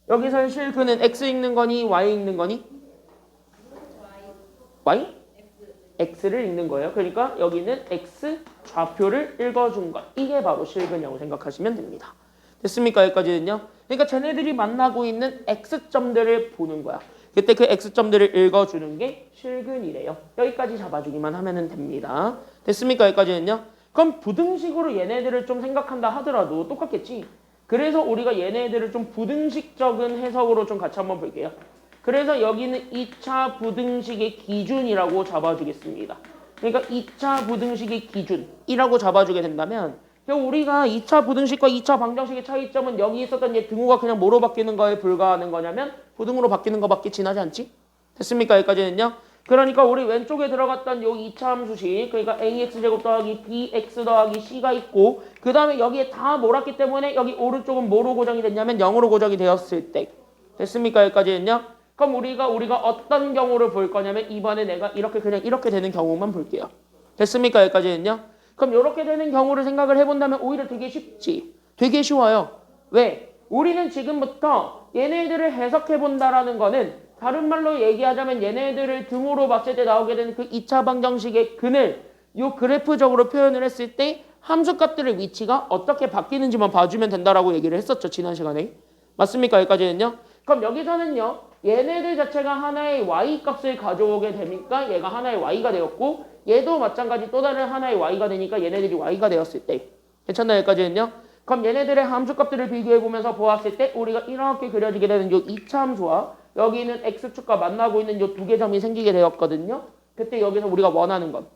여기서의 실근은 x 읽는 거니 y 읽는 거니? y? x를 읽는 거예요. 그러니까 여기는 x 좌표를 읽어준 것. 이게 바로 실근이라고 생각하시면 됩니다. 됐습니까? 여기까지는요. 그러니까 쟤네들이 만나고 있는 x점들을 보는 거야. 그때 그 x점들을 읽어주는 게 실근이래요. 여기까지 잡아주기만 하면 됩니다. 됐습니까? 여기까지는요. 그럼 부등식으로 얘네들을 좀 생각한다 하더라도 똑같겠지. 그래서 우리가 얘네들을 좀 부등식적인 해석으로 좀 같이 한번 볼게요. 그래서 여기는 2차 부등식의 기준이라고 잡아주겠습니다. 그러니까 2차 부등식의 기준이라고 잡아주게 된다면 우리가 2차 부등식과 2차 방정식의 차이점은 여기 있었던 얘 등호가 그냥 뭐로 바뀌는 거에 불과하는 거냐면 부등호로 바뀌는 거밖에 지나지 않지? 됐습니까? 여기까지는요. 그러니까 우리 왼쪽에 들어갔던 요 2차 함수식 그러니까 ax제곱 더하기 bx 더하기 c가 있고 그 다음에 여기에 다 몰았기 때문에 여기 오른쪽은 뭐로 고정이 됐냐면 0으로 고정이 되었을 때 됐습니까? 여기까지는요. 그럼 우리가 어떤 경우를 볼 거냐면 이번에 내가 이렇게 그냥 이렇게 되는 경우만 볼게요. 됐습니까? 여기까지는요. 그럼 이렇게 되는 경우를 생각을 해본다면 오히려 되게 쉽지. 되게 쉬워요. 왜? 우리는 지금부터 얘네들을 해석해본다라는 거는 다른 말로 얘기하자면 얘네들을 등호로 봤을 때 나오게 되는 그 2차 방정식의 근을 요 그래프적으로 표현을 했을 때 함수값들의 위치가 어떻게 바뀌는지만 봐주면 된다라고 얘기를 했었죠. 지난 시간에. 맞습니까? 여기까지는요. 그럼 여기서는요. 얘네들 자체가 하나의 y 값을 가져오게 되니까 얘가 하나의 y가 되었고 얘도 마찬가지 또 다른 하나의 y가 되니까 얘네들이 y가 되었을 때 괜찮나요? 여기까지는요. 그럼 얘네들의 함수값들을 비교해보면서 보았을 때 우리가 이렇게 그려지게 되는 요 2차 함수와 여기 있는 x축과 만나고 있는 요 두 개 점이 생기게 되었거든요. 그때 여기서 우리가 원하는 건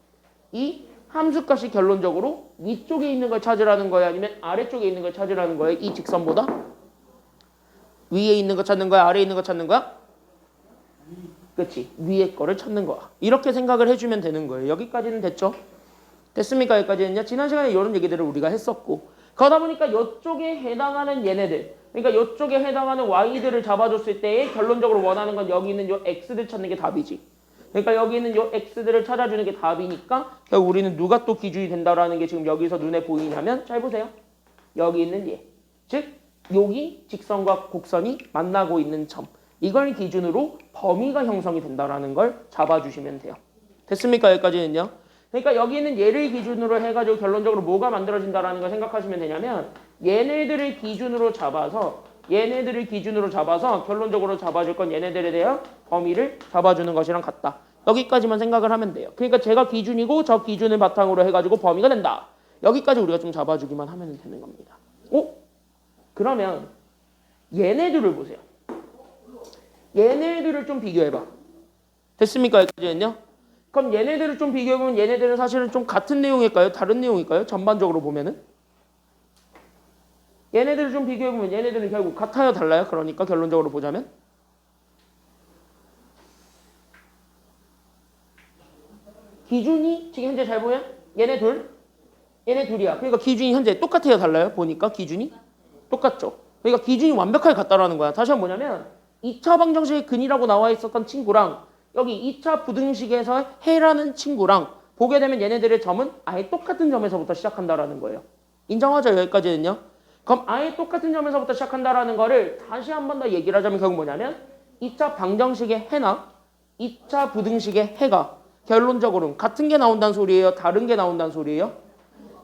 이 함수값이 결론적으로 위쪽에 있는 걸 찾으라는 거야? 아니면 아래쪽에 있는 걸 찾으라는 거야? 이 직선보다? 위에 있는 거 찾는 거야? 아래에 있는 거 찾는 거야? 그렇지. 위에 거를 찾는 거야. 이렇게 생각을 해주면 되는 거예요. 여기까지는 됐죠? 됐습니까? 여기까지는요. 지난 시간에 이런 얘기들을 우리가 했었고 그러다 보니까 이쪽에 해당하는 얘네들 그러니까 이쪽에 해당하는 y들을 잡아줬을 때 결론적으로 원하는 건 여기 있는 요 x들 찾는 게 답이지. 그러니까 여기 있는 요 x들을 찾아주는 게 답이니까 결국 우리는 누가 또 기준이 된다라는 게 지금 여기서 눈에 보이냐면 잘 보세요. 여기 있는 얘. 즉 여기 직선과 곡선이 만나고 있는 점. 이걸 기준으로 범위가 형성이 된다라는 걸 잡아주시면 돼요. 됐습니까? 여기까지는요. 그러니까 여기 있는 얘를 기준으로 해가지고 결론적으로 뭐가 만들어진다라는 걸 생각하시면 되냐면 얘네들을 기준으로 잡아서 결론적으로 잡아줄 건 얘네들에 대한 범위를 잡아주는 것이랑 같다. 여기까지만 생각을 하면 돼요. 그러니까 제가 기준이고 저 기준을 바탕으로 해가지고 범위가 된다. 여기까지 우리가 좀 잡아주기만 하면 되는 겁니다. 오? 그러면 얘네들을 보세요. 얘네들을 좀 비교해봐. 됐습니까? 여기까지는요? 그럼 얘네들을 좀 비교해보면 얘네들은 사실은 좀 같은 내용일까요? 다른 내용일까요? 전반적으로 보면은? 얘네들을 좀 비교해보면 얘네들은 결국 같아요? 달라요? 그러니까 결론적으로 보자면? 기준이 지금 현재 잘 보여? 얘네 둘이야. 그러니까 기준이 현재 똑같아요? 달라요? 보니까 기준이? 똑같죠? 그러니까 기준이 완벽하게 같다라는 거야. 다시 한번 뭐냐면 2차 방정식의 근이라고 나와 있었던 친구랑 여기 2차 부등식에서 해라는 친구랑 보게 되면 얘네들의 점은 아예 똑같은 점에서부터 시작한다라는 거예요. 인정하죠? 여기까지는요. 그럼 아예 똑같은 점에서부터 시작한다라는 거를 다시 한 번 더 얘기를 하자면 결국 뭐냐면 2차 방정식의 해나 2차 부등식의 해가 결론적으로는 같은 게 나온다는 소리예요? 다른 게 나온다는 소리예요?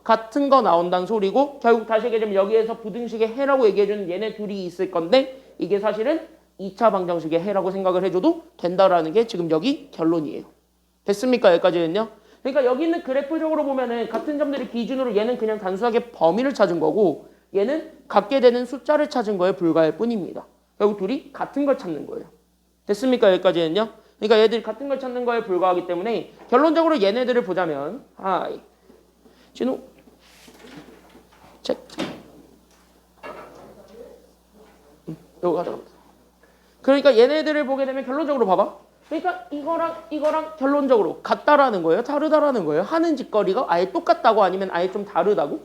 같은 거 나온다는 소리고 결국 다시 얘기하자면 여기에서 부등식의 해라고 얘기해주는 얘네 둘이 있을 건데 이게 사실은 2차 방정식의 해라고 생각을 해줘도 된다라는 게 지금 여기 결론이에요. 됐습니까? 여기까지는요. 그러니까 여기 있는 그래프적으로 보면은 같은 점들을 기준으로 얘는 그냥 단순하게 범위를 찾은 거고 얘는 갖게 되는 숫자를 찾은 거에 불과할 뿐입니다. 결국 둘이 같은 걸 찾는 거예요. 됐습니까? 여기까지는요. 그러니까 얘들이 같은 걸 찾는 거에 불과하기 때문에 결론적으로 얘네들을 보자면 하이 진우 책 요거 가져갑니다. 그러니까 얘네들을 보게 되면 결론적으로 봐봐. 그러니까 이거랑 결론적으로 같다라는 거예요? 다르다라는 거예요? 하는 짓거리가 아예 똑같다고 아니면 아예 좀 다르다고?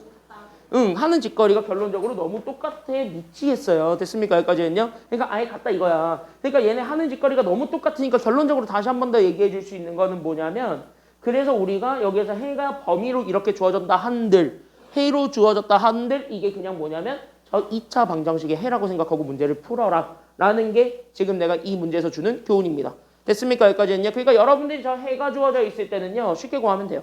응, 하는 짓거리가 결론적으로 너무 똑같아 미치겠어요. 됐습니까? 여기까지는요. 그러니까 아예 같다 이거야. 그러니까 얘네 하는 짓거리가 너무 똑같으니까 결론적으로 다시 한 번 더 얘기해 줄 수 있는 거는 뭐냐면 그래서 우리가 여기에서 해가 범위로 이렇게 주어졌다 한들 해로 주어졌다 한들 이게 그냥 뭐냐면 2차 방정식의 해라고 생각하고 문제를 풀어라 라는 게 지금 내가 이 문제에서 주는 교훈입니다. 됐습니까? 여기까지는요. 그러니까 여러분들이 저 해가 주어져 있을 때는요. 쉽게 구하면 돼요.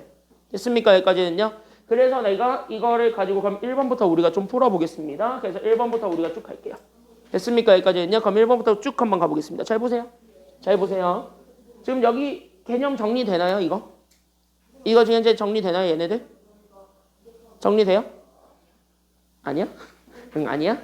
됐습니까? 여기까지는요. 그래서 내가 이거를 가지고 그럼 1번부터 우리가 좀 풀어보겠습니다. 그래서 1번부터 우리가 쭉 갈게요. 됐습니까? 여기까지는요. 그럼 1번부터 쭉 한번 가보겠습니다. 잘 보세요. 잘 보세요. 지금 여기 개념 정리되나요? 이거 지금 이제 정리되나요? 얘네들? 정리돼요? 아니야? 응, 아니야?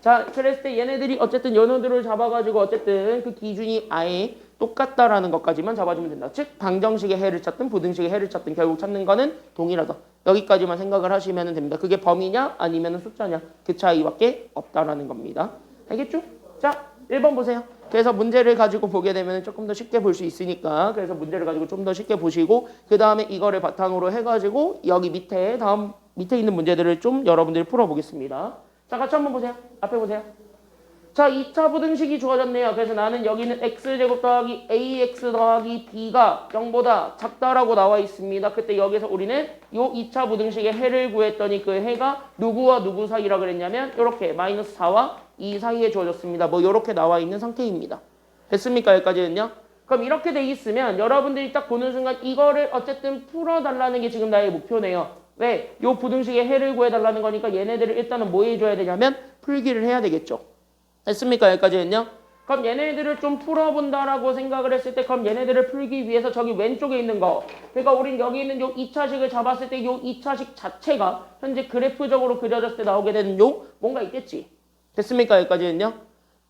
자, 그랬을 때 얘네들이 어쨌든 연호들을 잡아가지고 어쨌든 그 기준이 아예 똑같다라는 것까지만 잡아주면 된다. 즉 방정식의 해를 찾든 부등식의 해를 찾든 결국 찾는 거는 동일하다. 여기까지만 생각을 하시면 됩니다. 그게 범위냐 아니면 숫자냐 그 차이밖에 없다라는 겁니다. 알겠죠? 자, 1번 보세요. 그래서 문제를 가지고 보게 되면 조금 더 쉽게 볼 수 있으니까 그래서 문제를 가지고 좀 더 쉽게 보시고 그 다음에 이거를 바탕으로 해가지고 여기 밑에 밑에 있는 문제들을 좀 여러분들이 풀어보겠습니다. 자, 같이 한번 보세요. 앞에 보세요. 자, 2차 부등식이 주어졌네요. 그래서 나는 여기는 x제곱 더하기 ax 더하기 b가 0보다 작다라고 나와 있습니다. 그때 여기서 우리는 요 2차 부등식의 해를 구했더니 그 해가 누구와 누구 사이라 그랬냐면 이렇게 마이너스 4와 2 사이에 주어졌습니다. 뭐 이렇게 나와 있는 상태입니다. 됐습니까? 여기까지는요. 그럼 이렇게 돼 있으면 여러분들이 딱 보는 순간 이거를 어쨌든 풀어달라는 게 지금 나의 목표네요. 왜? 요 부등식의 해를 구해달라는 거니까 얘네들을 일단은 뭐 해줘야 되냐면 풀기를 해야 되겠죠. 됐습니까? 여기까지는요. 그럼 얘네들을 좀 풀어본다라고 생각을 했을 때 그럼 얘네들을 풀기 위해서 저기 왼쪽에 있는 거 그러니까 우린 여기 있는 요 2차식을 잡았을 때 요 2차식 자체가 현재 그래프적으로 그려졌을 때 나오게 되는 요 뭔가 있겠지. 됐습니까? 여기까지는요.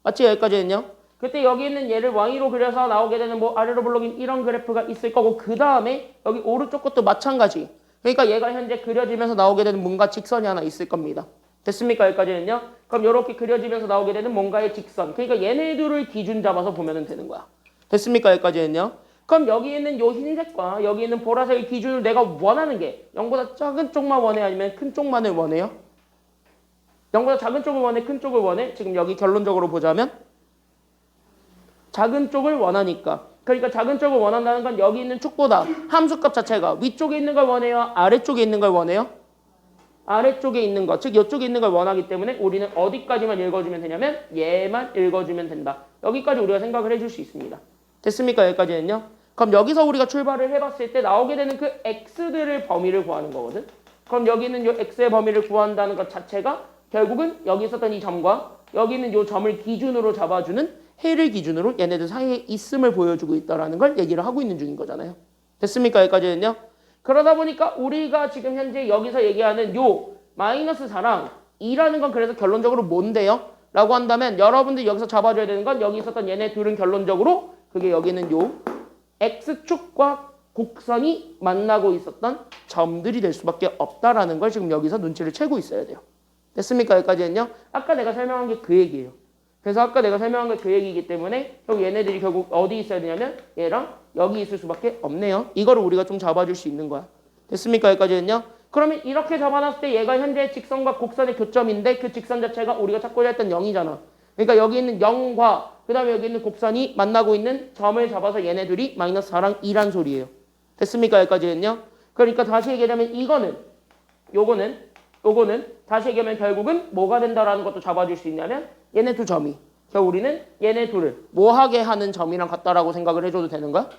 맞지? 여기까지는요. 그때 여기 있는 얘를 y로 그려서 나오게 되는 뭐 아래로 불러긴 이런 그래프가 있을 거고 그 다음에 여기 오른쪽 것도 마찬가지. 그러니까 얘가 현재 그려지면서 나오게 되는 뭔가 직선이 하나 있을 겁니다. 됐습니까? 여기까지는요. 그럼 이렇게 그려지면서 나오게 되는 뭔가의 직선. 그러니까 얘네들을 기준 잡아서 보면 되는 거야. 됐습니까? 여기까지는요. 그럼 여기 있는 요 흰색과 여기 있는 보라색의 기준으로 내가 원하는 게 0보다 작은 쪽만 원해? 아니면 큰 쪽만을 원해요? 0보다 작은 쪽을 원해? 큰 쪽을 원해? 지금 여기 결론적으로 보자면 작은 쪽을 원하니까. 그러니까 작은 쪽을 원한다는 건 여기 있는 축보다 함수값 자체가 위쪽에 있는 걸 원해요? 아래쪽에 있는 걸 원해요? 아래쪽에 있는 것, 즉 이쪽에 있는 걸 원하기 때문에 우리는 어디까지만 읽어주면 되냐면 얘만 읽어주면 된다. 여기까지 우리가 생각을 해줄 수 있습니다. 됐습니까? 여기까지는요. 그럼 여기서 우리가 출발을 해봤을 때 나오게 되는 그 x들의 범위를 구하는 거거든. 그럼 여기 있는 요 x의 범위를 구한다는 것 자체가 결국은 여기 있었던 이 점과 여기 있는 요 점을 기준으로 잡아주는 해를 기준으로 얘네들 사이에 있음을 보여주고 있다는 걸 얘기를 하고 있는 중인 거잖아요. 됐습니까? 여기까지는요. 그러다 보니까 우리가 지금 현재 여기서 얘기하는 요 마이너스 4랑 2라는 건 그래서 결론적으로 뭔데요? 라고 한다면 여러분들이 여기서 잡아줘야 되는 건 여기 있었던 얘네 둘은 결론적으로 그게 여기는 요 x축과 곡선이 만나고 있었던 점들이 될 수밖에 없다라는 걸 지금 여기서 눈치를 채고 있어야 돼요. 됐습니까? 여기까지는요. 아까 내가 설명한 게 그 얘기예요. 그래서 아까 내가 설명한 게 그 얘기이기 때문에 결국 얘네들이 결국 어디 있어야 되냐면 얘랑 여기 있을 수밖에 없네요. 이거를 우리가 좀 잡아줄 수 있는 거야. 됐습니까? 여기까지는요. 그러면 이렇게 잡아놨을 때 얘가 현재 직선과 곡선의 교점인데 그 직선 자체가 우리가 찾고자 했던 0이잖아. 그러니까 여기 있는 0과 그 다음에 여기 있는 곡선이 만나고 있는 점을 잡아서 얘네들이 마이너스 4랑 2란 소리예요. 됐습니까? 여기까지는요. 그러니까 다시 얘기하자면 요거는 다시 얘기하면 결국은 뭐가 된다라는 것도 잡아줄 수 있냐면 얘네 두 점이 결국 우리는 얘네 둘을 뭐하게 하는 점이랑 같다라고 생각을 해줘도 되는 거야?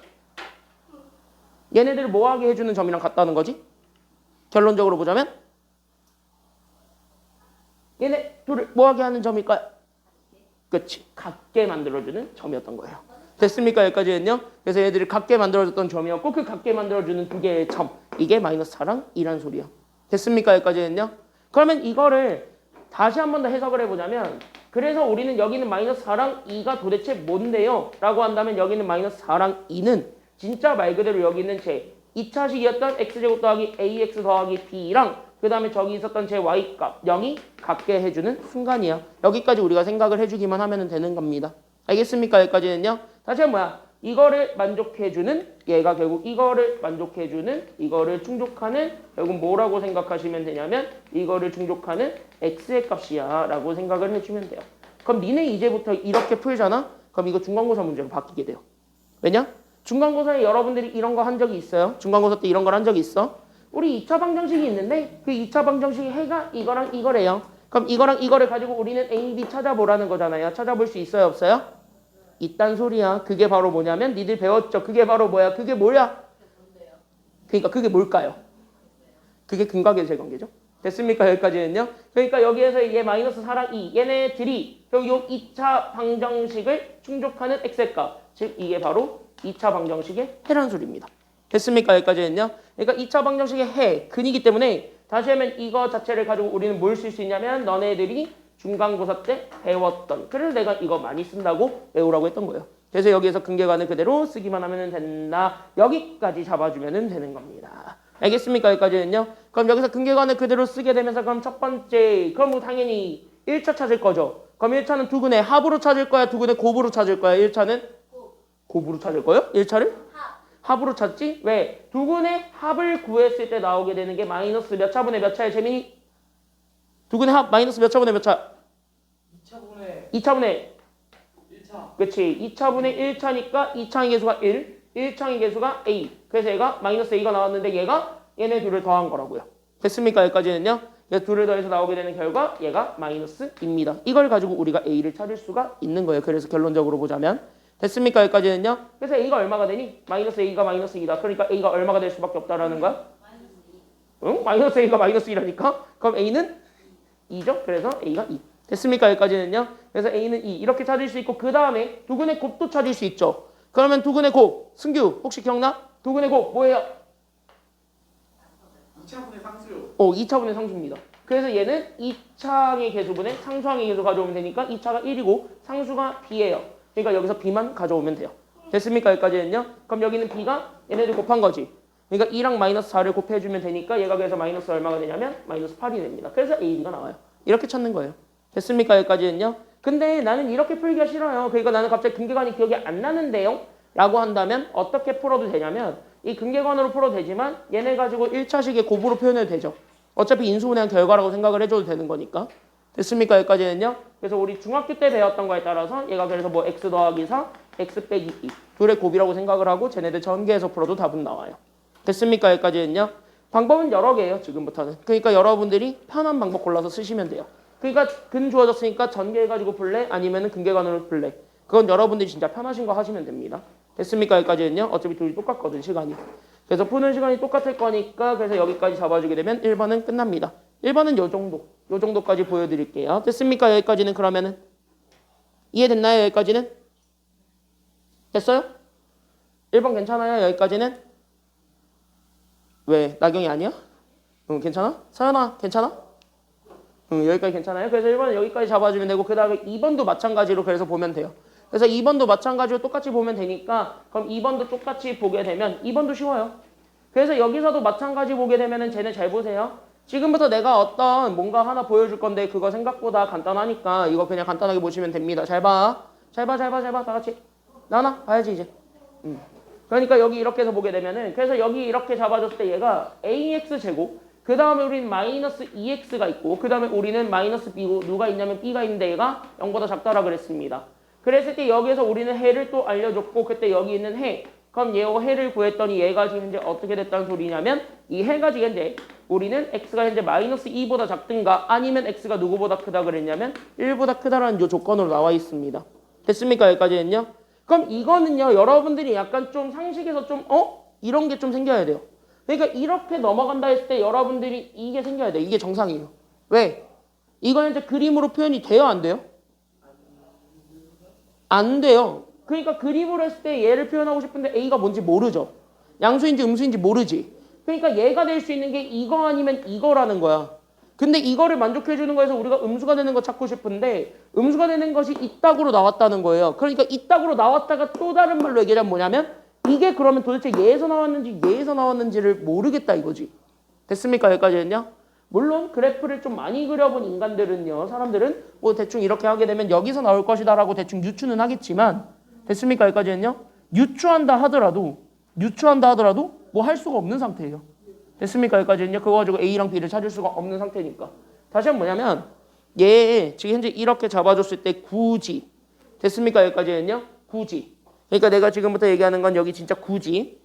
얘네들을 뭐하게 해주는 점이랑 같다는 거지? 결론적으로 보자면 얘네 둘을 뭐하게 하는 점일까요? 그치, 같게 만들어주는 점이었던 거예요. 됐습니까? 여기까지는요. 그래서 얘들이 같게 만들어줬던 점이었고 그 같게 만들어주는 두 개의 점 이게 마이너스 4랑 2란 소리야. 됐습니까? 여기까지는요. 그러면 이거를 다시 한 번 더 해석을 해보자면 그래서 우리는 여기는 마이너스 4랑 2가 도대체 뭔데요? 라고 한다면 여기는 마이너스 4랑 2는 진짜 말 그대로 여기 있는 제 2차식이었던 x제곱 더하기 ax 더하기 b랑 그 다음에 저기 있었던 제 y값 0이 같게 해주는 순간이야. 여기까지 우리가 생각을 해주기만 하면 되는 겁니다. 알겠습니까? 여기까지는요. 다시 한번 이거를 만족해주는 얘가 결국 이거를 만족해주는 이거를 충족하는 결국 뭐라고 생각하시면 되냐면 이거를 충족하는 x의 값이야 라고 생각을 해주면 돼요. 그럼 니네 이제부터 이렇게 풀잖아? 그럼 이거 중간고사 문제로 바뀌게 돼요. 왜냐? 중간고사에 여러분들이 이런 거 한 적이 있어요? 중간고사 때 이런 걸 한 적이 있어? 우리 2차 방정식이 있는데 그 2차 방정식의 해가 이거랑 이거래요. 그럼 이거랑 이거를 가지고 우리는 A, B 찾아보라는 거잖아요. 찾아볼 수 있어요, 없어요? 있단 소리야. 그게 바로 뭐냐면 니들 배웠죠? 그게 바로 뭐야? 그게 뭐야? 그러니까 그게 뭘까요? 그게 근각의 관계죠. 됐습니까? 여기까지는요. 그러니까 여기에서 얘 마이너스 4랑 2 얘네들이 결국 요 2차 방정식을 충족하는 x의 값. 즉 이게 바로 2차 방정식의 해라는 소리입니다. 됐습니까? 여기까지는요. 그러니까 2차 방정식의 해, 근이기 때문에 다시 하면 이거 자체를 가지고 우리는 뭘 쓸 수 있냐면 너네들이 중간고사 때 배웠던, 그래서 내가 이거 많이 쓴다고 외우라고 했던 거예요. 그래서 여기에서 근계관을 그대로 쓰기만 하면 된다. 여기까지 잡아주면 되는 겁니다. 알겠습니까? 여기까지는요. 그럼 여기서 근계관을 그대로 쓰게 되면서 그럼 첫 번째, 그럼 당연히 1차 찾을 거죠. 그럼 1차는 두근의 합으로 찾을 거야? 두근의 곱으로 찾을 거야? 1차는? 곱으로 찾을 거예요? 1차를? 합으로 찾지? 왜? 두근의 합을 구했을 때 나오게 되는 게 마이너스 몇 차분의 몇 차에 재민이? 두근의 합 마이너스 몇 차분의 몇 차? 2차분의 1차. 그렇지. 2차분의 1차니까 2차의 개수가 1, 1차의 개수가 A. 그래서 얘가 마이너스 A가 나왔는데 얘가 얘네 둘을 더한 거라고요. 됐습니까? 여기까지는요. 그래서 둘을 더해서 나오게 되는 결과 얘가 마이너스입니다. 이걸 가지고 우리가 A를 찾을 수가 있는 거예요. 그래서 결론적으로 보자면. 됐습니까? 여기까지는요. 그래서 A가 얼마가 되니? 마이너스 A가 마이너스 2다. 그러니까 A가 얼마가 될 수밖에 없다라는 거야? 응? 마이너스 A가 마이너스 2라니까? 그럼 A는 2죠? 그래서 A가 2. 됐습니까? 여기까지는요. 그래서 A는 2. 이렇게 찾을 수 있고 그 다음에 두근의 곱도 찾을 수 있죠. 그러면 두근의 곱. 승규 혹시 기억나? 두근의 곱 뭐예요? 2차분의 상수요. 2차분의 상수입니다. 그래서 얘는 2차의 개수분의 상수항의 개수 가져오면 되니까 2차가 1이고 상수가 B예요. 그러니까 여기서 B만 가져오면 돼요. 됐습니까? 여기까지는요. 그럼 여기는 B가 얘네들 곱한 거지. 그러니까 2랑 마이너스 4를 곱해주면 되니까 얘가 그래서 마이너스 얼마가 되냐면 마이너스 8이 됩니다. 그래서 AB가 나와요. 이렇게 찾는 거예요. 됐습니까? 여기까지는요. 근데 나는 이렇게 풀기가 싫어요. 그러니까 나는 갑자기 근계관이 기억이 안 나는데요? 라고 한다면 어떻게 풀어도 되냐면 이 근계관으로 풀어도 되지만 얘네 가지고 1차식의 곱으로 표현해도 되죠. 어차피 인수분해한 결과라고 생각을 해줘도 되는 거니까. 됐습니까? 여기까지는요. 그래서 우리 중학교 때 배웠던 거에 따라서 얘가 그래서 뭐 x 더하기 4, x 빼기 2 둘의 곱이라고 생각을 하고 쟤네들 전개해서 풀어도 답은 나와요. 됐습니까? 여기까지는요. 방법은 여러 개예요. 지금부터는. 그러니까 여러분들이 편한 방법 골라서 쓰시면 돼요. 그러니까 근 주어졌으니까 전개해가지고 풀래? 아니면 근계관으로 풀래? 그건 여러분들이 진짜 편하신 거 하시면 됩니다. 됐습니까? 여기까지는요. 어차피 둘이 똑같거든 시간이. 그래서 푸는 시간이 똑같을 거니까 그래서 여기까지 잡아주게 되면 1번은 끝납니다. 1번은 요 정도. 요 정도까지 보여드릴게요. 됐습니까? 여기까지는 그러면은 이해됐나요? 여기까지는? 됐어요? 1번 괜찮아요? 여기까지는? 왜? 나경이 아니야? 응, 괜찮아? 서연아 괜찮아? 응, 여기까지 괜찮아요? 그래서 1번은 여기까지 잡아주면 되고 그 다음에 2번도 마찬가지로 그래서 보면 돼요. 그래서 2번도 마찬가지로 똑같이 보면 되니까 그럼 2번도 똑같이 보게 되면 2번도 쉬워요. 그래서 여기서도 마찬가지 보게 되면은 쟤네 잘 보세요. 지금부터 내가 어떤 뭔가 하나 보여줄 건데 그거 생각보다 간단하니까 이거 그냥 간단하게 보시면 됩니다. 잘 봐. 잘 봐. 다 같이. 나나 봐야지 이제. 그러니까 여기 이렇게 해서 보게 되면은 그래서 여기 이렇게 잡아줬을 때 얘가 ax 제곱 그 다음에 우리는 마이너스 2x가 있고 그 다음에 우리는 마이너스 b고 누가 있냐면 b가 있는데 얘가 0보다 작다라 그랬습니다. 그랬을 때 여기에서 우리는 해를 또 알려줬고 그때 여기 있는 해 그럼 얘가 해를 구했더니 얘가 지금 현재 어떻게 됐다는 소리냐면 이 해가 지금 현재 우리는 x가 현재 마이너스 2보다 작든가 아니면 x가 누구보다 크다 그랬냐면 1보다 크다라는 요 조건으로 나와 있습니다. 됐습니까? 여기까지는요. 그럼 이거는요 여러분들이 약간 좀 상식에서 좀 이런 게 좀 생겨야 돼요. 그러니까 이렇게 넘어간다 했을 때 여러분들이 이게 생겨야 돼요. 이게 정상이에요. 왜? 이거 현재 그림으로 표현이 돼요? 안 돼요? 안 돼요. 그러니까 그림으로 했을 때 얘를 표현하고 싶은데 A가 뭔지 모르죠. 양수인지 음수인지 모르지. 그러니까 얘가 될 수 있는 게 이거 아니면 이거라는 거야. 근데 이거를 만족해주는 거에서 우리가 음수가 되는 거 찾고 싶은데 음수가 되는 것이 이따구로 나왔다는 거예요. 그러니까 이따구로 나왔다가 또 다른 말로 얘기하자면 뭐냐면 이게 그러면 도대체 얘에서 나왔는지 얘에서 나왔는지를 모르겠다 이거지. 됐습니까? 여기까지는요. 물론 그래프를 좀 많이 그려본 인간들은요. 사람들은 뭐 대충 이렇게 하게 되면 여기서 나올 것이다 라고 대충 유추는 하겠지만 됐습니까? 여기까지는요. 유추한다 하더라도 뭐 할 수가 없는 상태예요. 됐습니까? 여기까지는요. 그거 가지고 A랑 B를 찾을 수가 없는 상태니까. 다시 한번 뭐냐면 얘 지금 현재 이렇게 잡아줬을 때 굳이 됐습니까? 여기까지는요. 굳이 그러니까 내가 지금부터 얘기하는 건 여기 진짜 굳이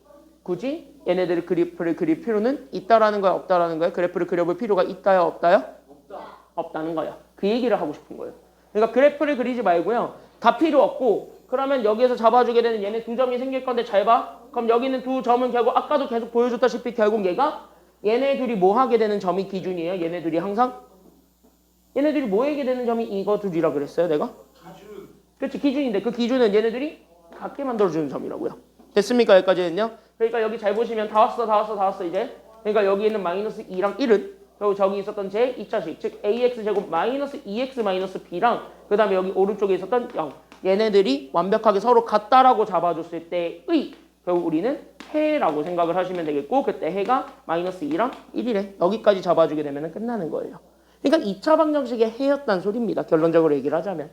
얘네들의 그래프를 그릴 필요는 있다라는 거야 없다라는 거야? 그래프를 그려볼 필요가 있다요 없다요? 없다. 없다는 거예요. 그 얘기를 하고 싶은 거예요. 그러니까 그래프를 그리지 말고요. 다 필요 없고 그러면 여기에서 잡아주게 되는 얘네 두 점이 생길 건데 잘 봐. 그럼 여기 있는 두 점은 결국 아까도 계속 보여줬다시피 결국 얘가 얘네 둘이 뭐 하게 되는 점이 기준이에요. 얘네 둘이 항상 얘네들이 뭐 하게 되는 점이 이거 둘이라 그랬어요 내가? 기준. 그렇지 기준인데 그 기준은 얘네들이 같게 만들어주는 점이라고요. 됐습니까 여기까지는요? 그러니까 여기 잘 보시면 다 왔어 이제. 그러니까 여기 있는 마이너스 2랑 1은 그리고 저기 있었던 제 2차식 즉 ax제곱 마이너스 2x 마이너스 b랑 그 다음에 여기 오른쪽에 있었던 0 얘네들이 완벽하게 서로 같다라고 잡아줬을 때의 결국 우리는 해라고 생각을 하시면 되겠고 그때 해가 마이너스 2랑 1이래. 여기까지 잡아주게 되면 끝나는 거예요. 그러니까 2차 방정식의 해였단 소리입니다. 결론적으로 얘기를 하자면.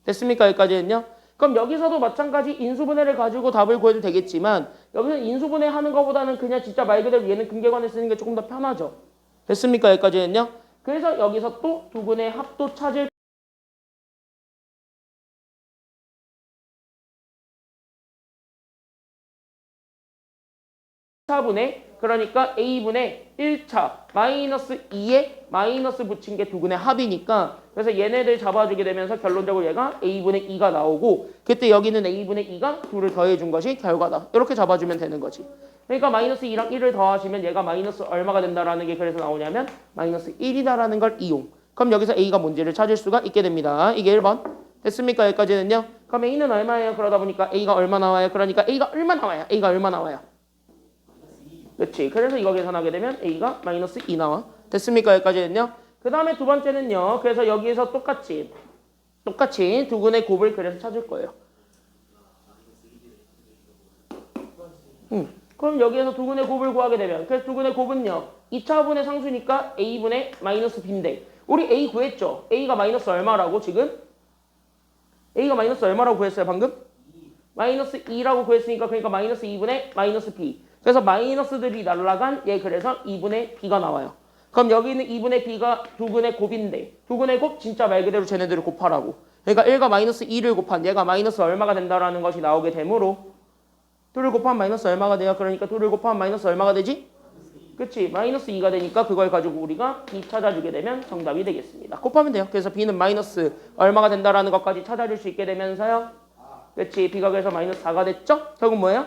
됐습니까 여기까지는요? 그럼 여기서도 마찬가지 인수분해를 가지고 답을 구해도 되겠지만 여기서 인수분해 하는 것보다는 그냥 진짜 말 그대로 얘는 근계관을 쓰는 게 조금 더 편하죠. 됐습니까 여기까지는요? 그래서 여기서 또 두 분의 합도 찾을 4분의 그러니까 A분의 1차 마이너스 2에 마이너스 붙인 게 두 분의 합이니까 그래서 얘네들 잡아주게 되면서 결론적으로 얘가 A분의 2가 나오고 그때 여기는 A분의 2가 둘을 더해준 것이 결과다. 이렇게 잡아주면 되는 거지. 그러니까 마이너스 2랑 1을 더하시면 얘가 마이너스 얼마가 된다라는 게 그래서 나오냐면 마이너스 1이다라는 걸 이용. 그럼 여기서 A가 뭔지를 찾을 수가 있게 됩니다. 이게 1번. 됐습니까? 여기까지는요. 그럼 A는 얼마예요? 그러다 보니까 A가 얼마 나와요? 그러니까 A가 얼마 나와요? A가 얼마 나와요? 그렇지. 그래서 이거 계산하게 되면 A가 마이너스 2 나와. 됐습니까? 여기까지는요. 그 다음에 두 번째는요. 그래서 여기에서 똑같이 두 분의 곱을 그래서 찾을 거예요. 그럼 여기에서 두 분의 곱을 구하게 되면 그래서 두 분의 곱은요. 2차분의 상수니까 A분의 마이너스 B인데 우리 A 구했죠? A가 마이너스 얼마라고 지금? A가 마이너스 얼마라고 구했어요 방금? 마이너스 2라고 구했으니까 그러니까 마이너스 2분의 마이너스 B. 그래서 마이너스들이 날라간 얘 그래서 2분의 B가 나와요. 그럼 여기 있는 2분의 B가 두 분의 곱인데 두 분의 곱 진짜 말 그대로 쟤네들을 곱하라고. 그러니까 1과 마이너스 2를 곱한 얘가 마이너스 얼마가 된다라는 것이 나오게 되므로 2를 곱하면 마이너스 얼마가 돼요? 그러니까 2를 곱하면 마이너스 얼마가 되지? 그치? 마이너스 2가 되니까 그걸 가지고 우리가 B 찾아주게 되면 정답이 되겠습니다. 곱하면 돼요. 그래서 B는 마이너스 얼마가 된다라는 것까지 찾아줄 수 있게 되면서요. 그치? B가 그래서 마이너스 4가 됐죠? 결국 뭐예요?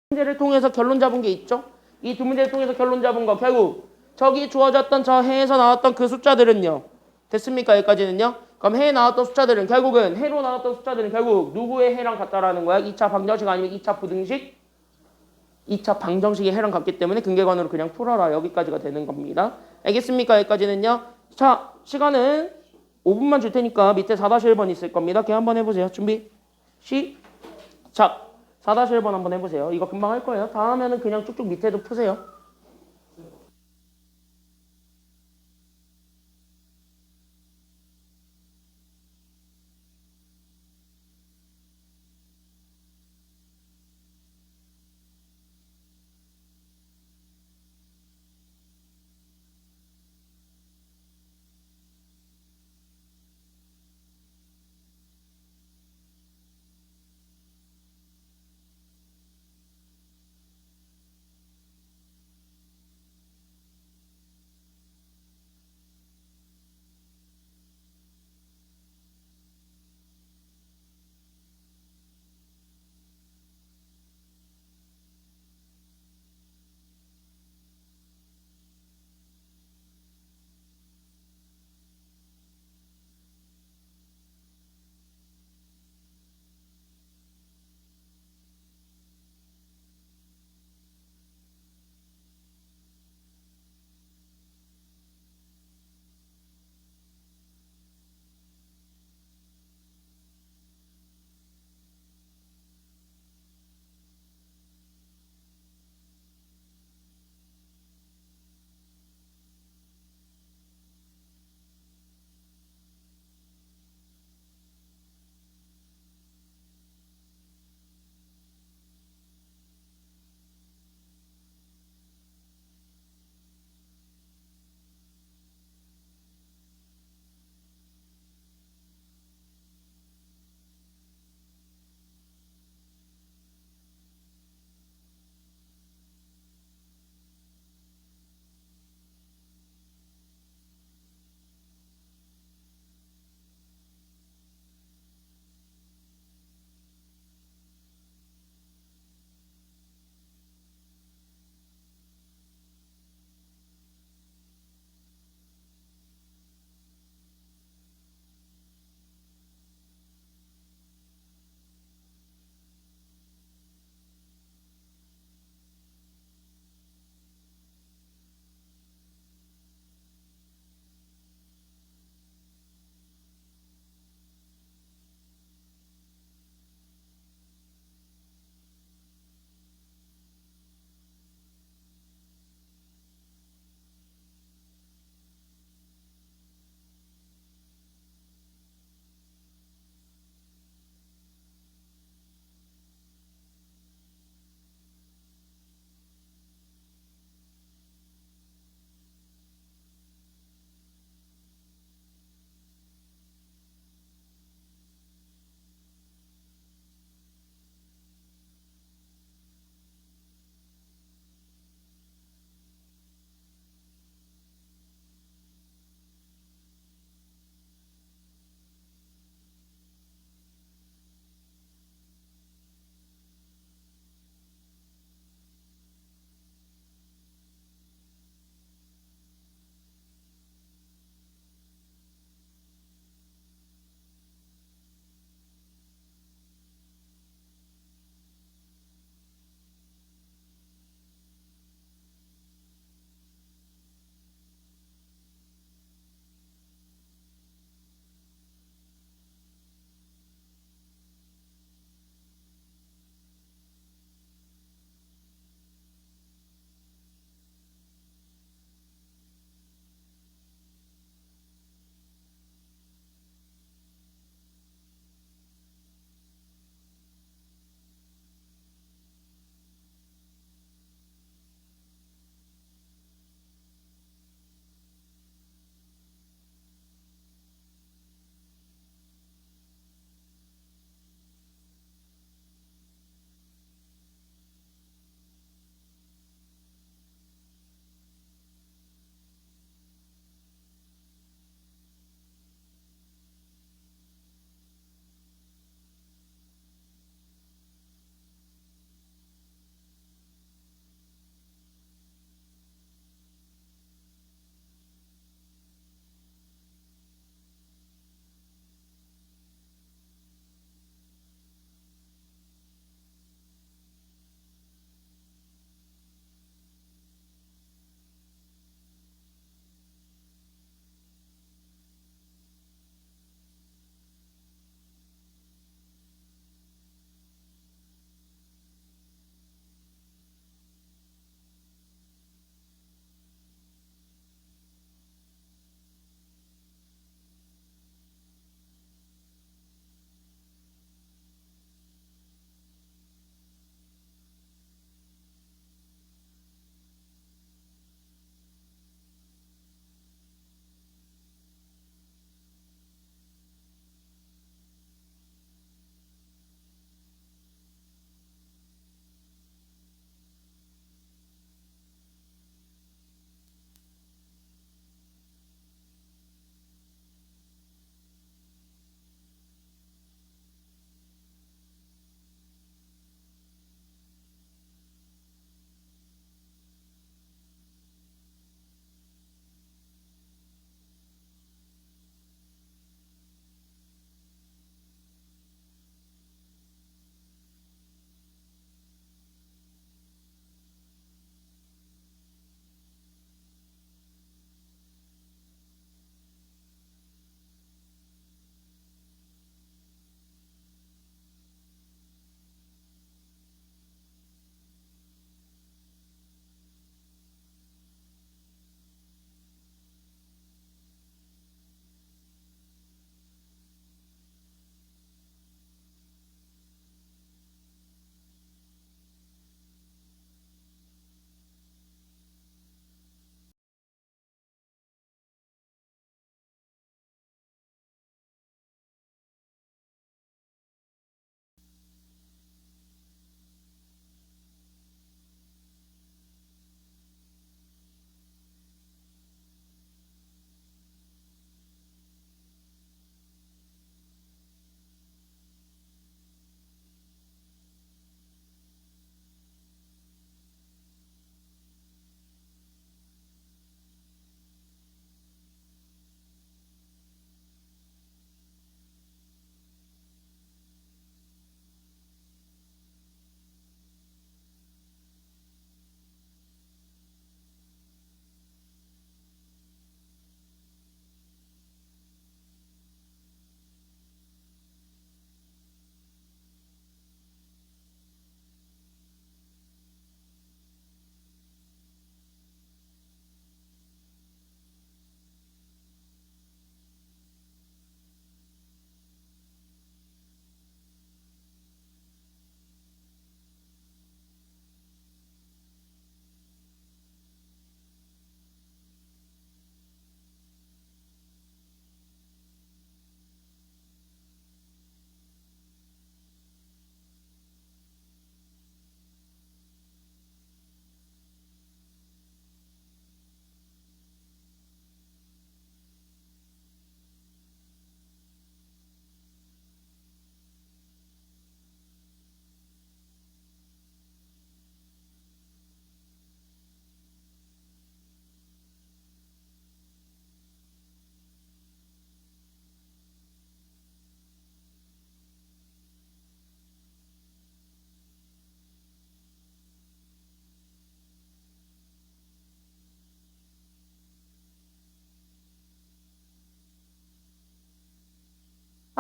문제를 통해서 결론 잡은 게 있죠? 이 두 문제를 통해서 결론 잡은 거 결국 저기 주어졌던 저 해에서 나왔던 그 숫자들은요. 됐습니까? 여기까지는요. 그럼 해에 나왔던 숫자들은 결국은 해로 나왔던 숫자들은 결국 누구의 해랑 같다라는 거야? 2차 방정식 아니면 2차 부등식? 2차 방정식의 해랑 같기 때문에 근계관으로 그냥 풀어라. 여기까지가 되는 겁니다. 알겠습니까? 여기까지는요. 자, 시간은 5분만 줄 테니까 밑에 4-1번 있을 겁니다. 그냥 한번 해보세요. 준비 시작. 4-1번 한번 해보세요. 이거 금방 할 거예요. 다 하면은 그냥 쭉쭉 밑에도 푸세요.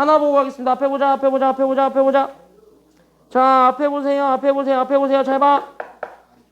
하나 보고 가겠습니다. 앞에 보자, 앞에 보자, 앞에 보자, 앞에 보자. 자, 앞에 보세요, 앞에 보세요, 앞에 보세요. 잘 봐.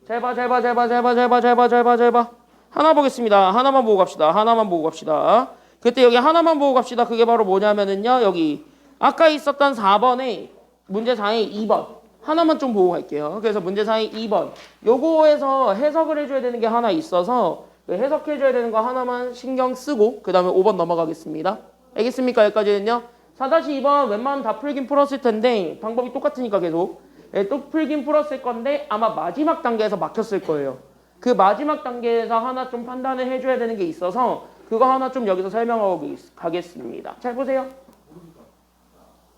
잘 봐, 잘 봐, 잘 봐, 잘 봐, 잘 봐, 잘 봐, 잘 봐, 잘 봐. 하나 보겠습니다. 하나만 보고 갑시다. 하나만 보고 갑시다. 그때 여기 하나만 보고 갑시다. 그게 바로 뭐냐면은요. 여기 아까 있었던 4번에 문제상의 2번. 하나만 좀 보고 갈게요. 그래서 문제상의 2번. 요거에서 해석을 해줘야 되는 게 하나 있어서 해석해줘야 되는 거 하나만 신경 쓰고 그 다음에 5번 넘어가겠습니다. 알겠습니까? 여기까지는요. 4-2번 웬만하면 다 풀긴 풀었을 텐데 방법이 똑같으니까 계속 또 풀긴 풀었을 건데 아마 마지막 단계에서 막혔을 거예요. 그 마지막 단계에서 하나 좀 판단을 해줘야 되는 게 있어서 그거 하나 좀 여기서 설명하고 가겠습니다. 잘 보세요.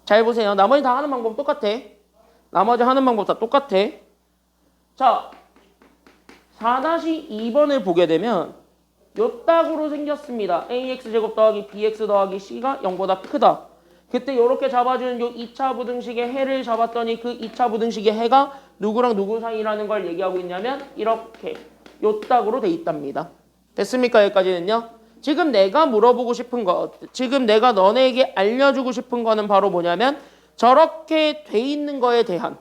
잘 보세요. 나머지 다 하는 방법 똑같아. 나머지 하는 방법 다 똑같아. 자, 4-2번을 보게 되면 요따구로 생겼습니다. ax제곱 더하기 bx 더하기 c가 0보다 크다. 그때 이렇게 잡아주는 요 2차 부등식의 해를 잡았더니 그 2차 부등식의 해가 누구랑 누구 사이라는 걸 얘기하고 있냐면 이렇게 요따구로 돼 있답니다. 됐습니까? 여기까지는요. 지금 내가 물어보고 싶은 거, 지금 내가 너네에게 알려주고 싶은 거는 바로 뭐냐면 저렇게 돼 있는 거에 대한.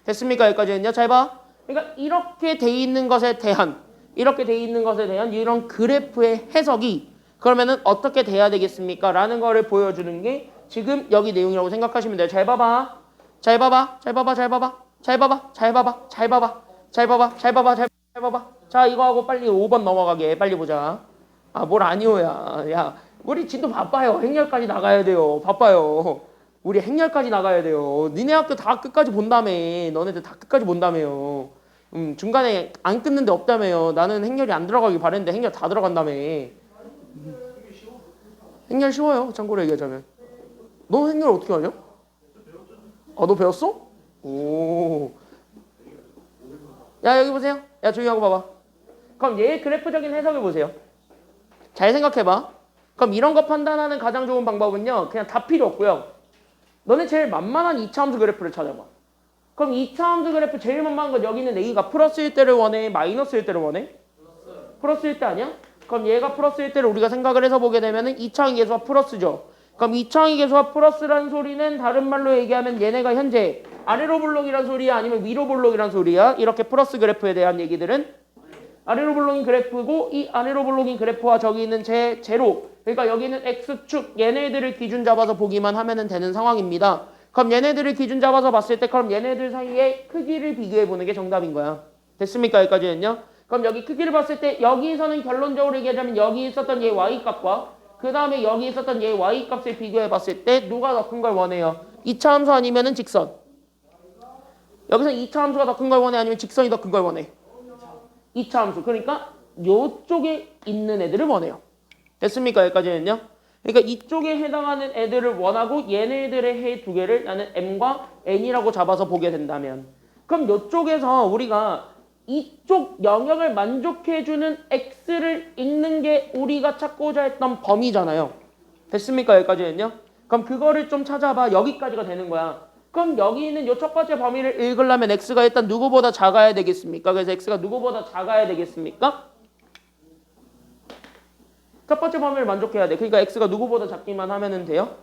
됐습니까? 여기까지는요. 잘 봐. 그러니까 이렇게 돼 있는 것에 대한, 이렇게 돼 있는 것에 대한 이런 그래프의 해석이 그러면은 어떻게 돼야 되겠습니까? 라는 거를 보여주는 게 지금 여기 내용이라고 생각하시면 돼요. 잘 봐봐. 잘 봐봐. 잘 봐봐. 잘 봐봐. 잘 봐봐. 잘 봐봐. 잘 봐봐. 잘 봐봐. 잘 봐봐. 잘 봐봐. 자, 이거 하고 빨리 5번 넘어가게. 빨리 보자. 아, 뭘 아니오야. 야, 우리 진도 바빠요. 행렬까지 나가야 돼요. 바빠요. 우리 행렬까지 나가야 돼요. 니네 학교 다 끝까지 본다며. 너네들 다 끝까지 본다며요. 중간에 안 끊는 데 없다며요. 나는 행렬이 안 들어가길 바랬는데 행렬 다 들어간다며. 행렬 쉬워요. 참고로 얘기하자면. 너 행렬 어떻게 하냐? 아, 너 배웠어? 오. 야, 여기 보세요. 야, 조용히 하고 봐봐. 그럼 얘의 그래프적인 해석을 보세요. 잘 생각해봐. 그럼 이런 거 판단하는 가장 좋은 방법은요. 그냥 다 필요 없고요. 너네 제일 만만한 2차 함수 그래프를 찾아봐. 그럼 2차 함수 그래프 제일 만만한 건 여기 있는 A가 플러스일 때를 원해? 마이너스일 때를 원해? 플러스일 때 아니야? 그럼 얘가 플러스일 때를 우리가 생각을 해서 보게 되면은 2차항 계수와 플러스죠. 그럼 2차항 계수와 플러스라는 소리는 다른 말로 얘기하면 얘네가 현재 아래로 볼록이란 소리야? 아니면 위로 볼록이란 소리야? 이렇게 플러스 그래프에 대한 얘기들은 아래로 볼록인 그래프고 이 아래로 볼록인 그래프와 저기 있는 제로 그러니까 여기는 X축 얘네들을 기준 잡아서 보기만 하면 되는 상황입니다. 그럼 얘네들을 기준 잡아서 봤을 때 그럼 얘네들 사이의 크기를 비교해 보는 게 정답인 거야. 됐습니까? 여기까지는요. 그럼 여기 크기를 봤을 때 여기서는 결론적으로 얘기하자면 여기 있었던 얘 Y값과 그 다음에 여기 있었던 얘 Y값을 비교해 봤을 때 누가 더 큰 걸 원해요? 2차 함수 아니면은 직선. 여기서 2차 함수가 더 큰 걸 원해? 아니면 직선이 더 큰 걸 원해? 2차 함수. 그러니까 요쪽에 있는 애들을 원해요. 됐습니까? 여기까지는요. 그러니까 이쪽에 해당하는 애들을 원하고 얘네들의 해 두 개를 나는 M과 N이라고 잡아서 보게 된다면 그럼 요쪽에서 우리가 이쪽 영역을 만족해주는 X를 읽는 게 우리가 찾고자 했던 범위잖아요. 됐습니까? 여기까지는요. 그럼 그거를 좀 찾아봐. 여기까지가 되는 거야. 그럼 여기 있는 요 첫 번째 범위를 읽으려면 X가 일단 누구보다 작아야 되겠습니까? 그래서 X가 누구보다 작아야 되겠습니까? 첫 번째 범위를 만족해야 돼. 그러니까 X가 누구보다 작기만 하면 돼요?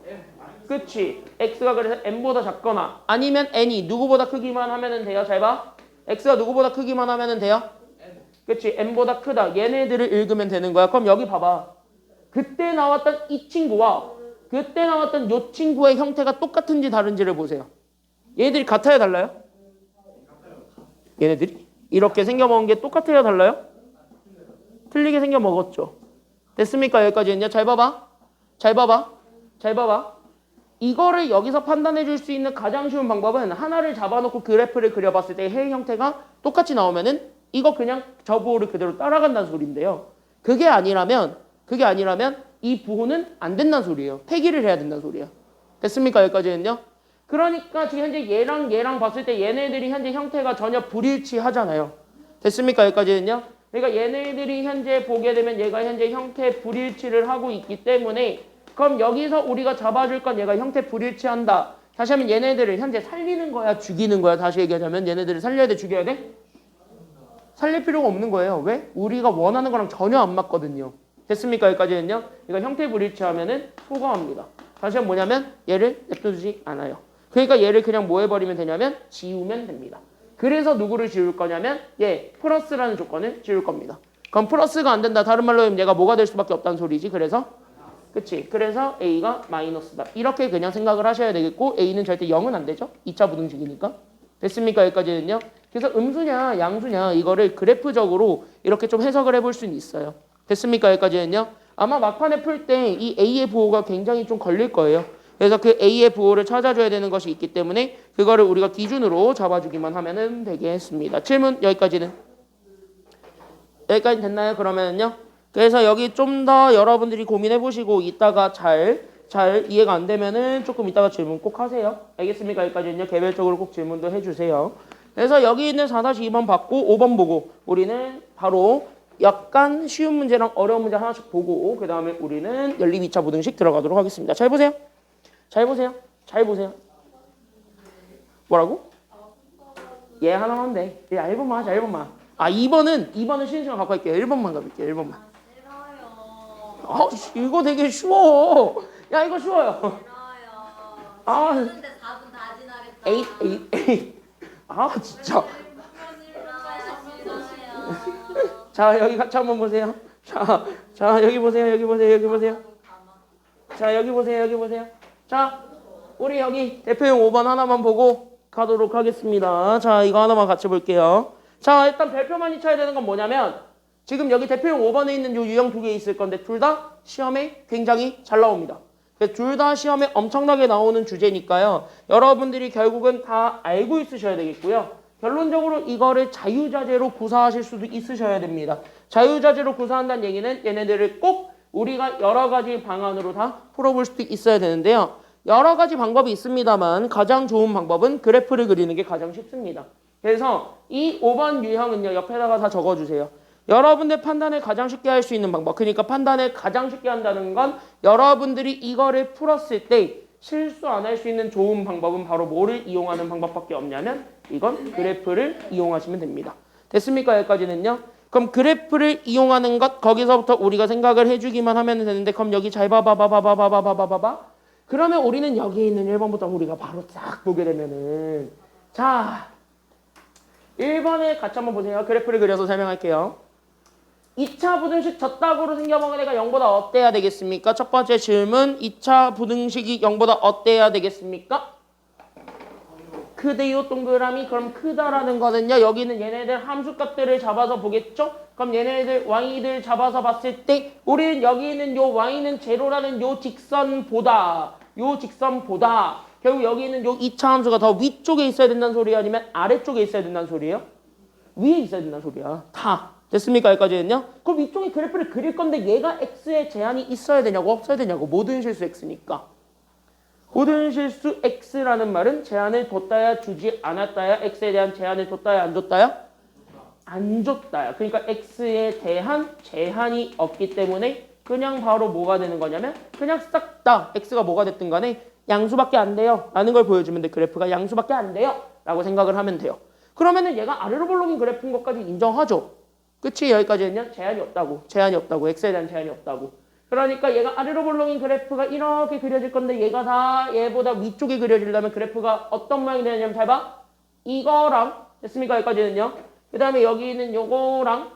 그치. X가 그래서 N보다 작거나 아니면 N이 누구보다 크기만 하면 돼요. 잘 봐. X가 누구보다 크기만 하면 돼요? 그치. N보다 크다. 얘네들을 읽으면 되는 거야. 그럼 여기 봐봐. 그때 나왔던 이 친구와 그때 나왔던 요 친구의 형태가 똑같은지 다른지를 보세요. 얘네들이 같아요? 달라요? 얘네들이? 이렇게 생겨먹은 게 똑같아요? 달라요? 틀리게 생겨먹었죠. 됐습니까? 여기까지는요. 잘 봐봐. 잘 봐봐. 잘 봐봐. 이거를 여기서 판단해 줄 수 있는 가장 쉬운 방법은 하나를 잡아놓고 그래프를 그려봤을 때 해 형태가 똑같이 나오면은 이거 그냥 저 부호를 그대로 따라간다는 소리인데요. 그게 아니라면 이 부호는 안 된다는 소리예요. 폐기를 해야 된다는 소리야. 됐습니까? 여기까지는요. 그러니까 지금 현재 얘랑 봤을 때 얘네들이 현재 형태가 전혀 불일치하잖아요. 됐습니까? 여기까지는요. 그러니까 얘네들이 현재 보게 되면 얘가 현재 형태 불일치를 하고 있기 때문에 그럼 여기서 우리가 잡아줄 건 얘가 형태 불일치한다. 다시 하면 얘네들을 현재 살리는 거야? 죽이는 거야? 다시 얘기하자면 얘네들을 살려야 돼? 죽여야 돼? 살릴 필요가 없는 거예요. 왜? 우리가 원하는 거랑 전혀 안 맞거든요. 됐습니까? 여기까지는요. 그러니까 형태 불일치하면은 소거합니다. 다시 한번 뭐냐면 얘를 냅두지 않아요. 그러니까 얘를 그냥 뭐 해버리면 되냐면 지우면 됩니다. 그래서 누구를 지울 거냐면 얘 플러스라는 조건을 지울 겁니다. 그럼 플러스가 안 된다. 다른 말로 하면 얘가 뭐가 될 수밖에 없다는 소리지. 그래서 그치? 그래서 A가 마이너스다. 이렇게 그냥 생각을 하셔야 되겠고 A는 절대 0은 안 되죠. 2차 부등식이니까. 됐습니까? 여기까지는요. 그래서 음수냐 양수냐 이거를 그래프적으로 이렇게 좀 해석을 해볼 수는 있어요. 됐습니까? 여기까지는요. 아마 막판에 풀 때 이 A의 부호가 굉장히 좀 걸릴 거예요. 그래서 그 A의 부호를 찾아줘야 되는 것이 있기 때문에 그거를 우리가 기준으로 잡아주기만 하면 되겠습니다. 질문 여기까지는? 여기까지 됐나요? 그러면은요. 그래서 여기 좀 더 여러분들이 고민해 보시고 이따가 잘 이해가 안 되면은 조금 이따가 질문 꼭 하세요. 알겠습니까? 여기까지는요. 개별적으로 꼭 질문도 해주세요. 그래서 여기 있는 4-2번 받고 5번 보고 우리는 바로 약간 쉬운 문제랑 어려운 문제 하나씩 보고 그 다음에 우리는 연립 2차 부등식 들어가도록 하겠습니다. 잘 보세요. 잘 보세요. 잘 보세요. 뭐라고? 얘 하나만 돼. 얘 1번만 하자. 1번만. 아 2번은 쉬는 시간 갖고 할게요. 1번만 가볼게요. 1번만. 아 이거 되게 쉬워. 야 이거 쉬워요. 아 근데 4분 다 지나겠다. 에잇. 아 진짜. 자 여기 같이 한번 보세요. 자 여기 보세요. 여기 보세요. 여기 보세요. 자 여기 보세요. 여기 보세요. 자 우리 여기 대표용 5번 하나만 보고 가도록 하겠습니다. 자 이거 하나만 같이 볼게요. 자 일단 별표만 잊혀야 되는 건 뭐냐면 지금 여기 대표용 5번에 있는 요 유형 두 개 있을 건데 둘 다 시험에 굉장히 잘 나옵니다. 둘 다 시험에 엄청나게 나오는 주제니까요. 여러분들이 결국은 다 알고 있으셔야 되겠고요. 결론적으로 이거를 자유자재로 구사하실 수도 있으셔야 됩니다. 자유자재로 구사한다는 얘기는 얘네들을 꼭 우리가 여러 가지 방안으로 다 풀어볼 수도 있어야 되는데요. 여러 가지 방법이 있습니다만 가장 좋은 방법은 그래프를 그리는 게 가장 쉽습니다. 그래서 이 5번 유형은요. 옆에다가 다 적어주세요. 여러분들 판단을 가장 쉽게 할 수 있는 방법. 그러니까 판단을 가장 쉽게 한다는 건 여러분들이 이거를 풀었을 때 실수 안 할 수 있는 좋은 방법은 바로 뭐를 이용하는 방법밖에 없냐면 이건 그래프를 이용하시면 됩니다. 됐습니까? 여기까지는요. 그럼 그래프를 이용하는 것 거기서부터 우리가 생각을 해주기만 하면 되는데 그럼 여기 잘 봐봐. 그러면 우리는 여기 있는 1번부터 우리가 바로 딱 보게 되면은 자 1번에 같이 한번 보세요. 그래프를 그려서 설명할게요. 2차 부등식 젖다구로 생겨먹은 애가 0보다 어때야 되겠습니까? 첫 번째 질문 2차 부등식이 0보다 어때야 되겠습니까? 크대요 동그라미. 그럼 크다라는 거는요. 여기는 얘네들 함수값들을 잡아서 보겠죠? 그럼 얘네들 y들 잡아서 봤을 때 우리는 여기 있는 요 y는 제로라는 요 직선보다 결국 여기 있는 요 2차 함수가 더 위쪽에 있어야 된다는 소리야? 아니면 아래쪽에 있어야 된다는 소리예요? 위에 있어야 된다는 소리야. 다. 됐습니까? 여기까지는요? 그럼 위쪽에 그래프를 그릴 건데 얘가 x에 제한이 있어야 되냐고 없어야 되냐고. 모든 실수 x니까. 모든 실수 x라는 말은 제한을 뒀다야 주지 않았다야 x에 대한 제한을 뒀다야 안 줬다야? 안 줬다야. 그러니까 x에 대한 제한이 없기 때문에 그냥 바로 뭐가 되는 거냐면 그냥 싹 다 x가 뭐가 됐든 간에 양수밖에 안 돼요 라는 걸 보여주면 돼. 그래프가 양수밖에 안 돼요 라고 생각을 하면 돼요. 그러면은 얘가 아래로 볼록인 그래프인 것까지 인정하죠. 그치? 여기까지는요. 제한이 없다고. x에 대한 제한이 없다고. 그러니까 얘가 아래로 볼록인 그래프가 이렇게 그려질 건데 얘가 다 얘보다 위쪽에 그려지려면 그래프가 어떤 모양이 되냐면 잘 봐. 이거랑 됐습니까? 여기까지는요. 그 다음에 여기 있는 요거랑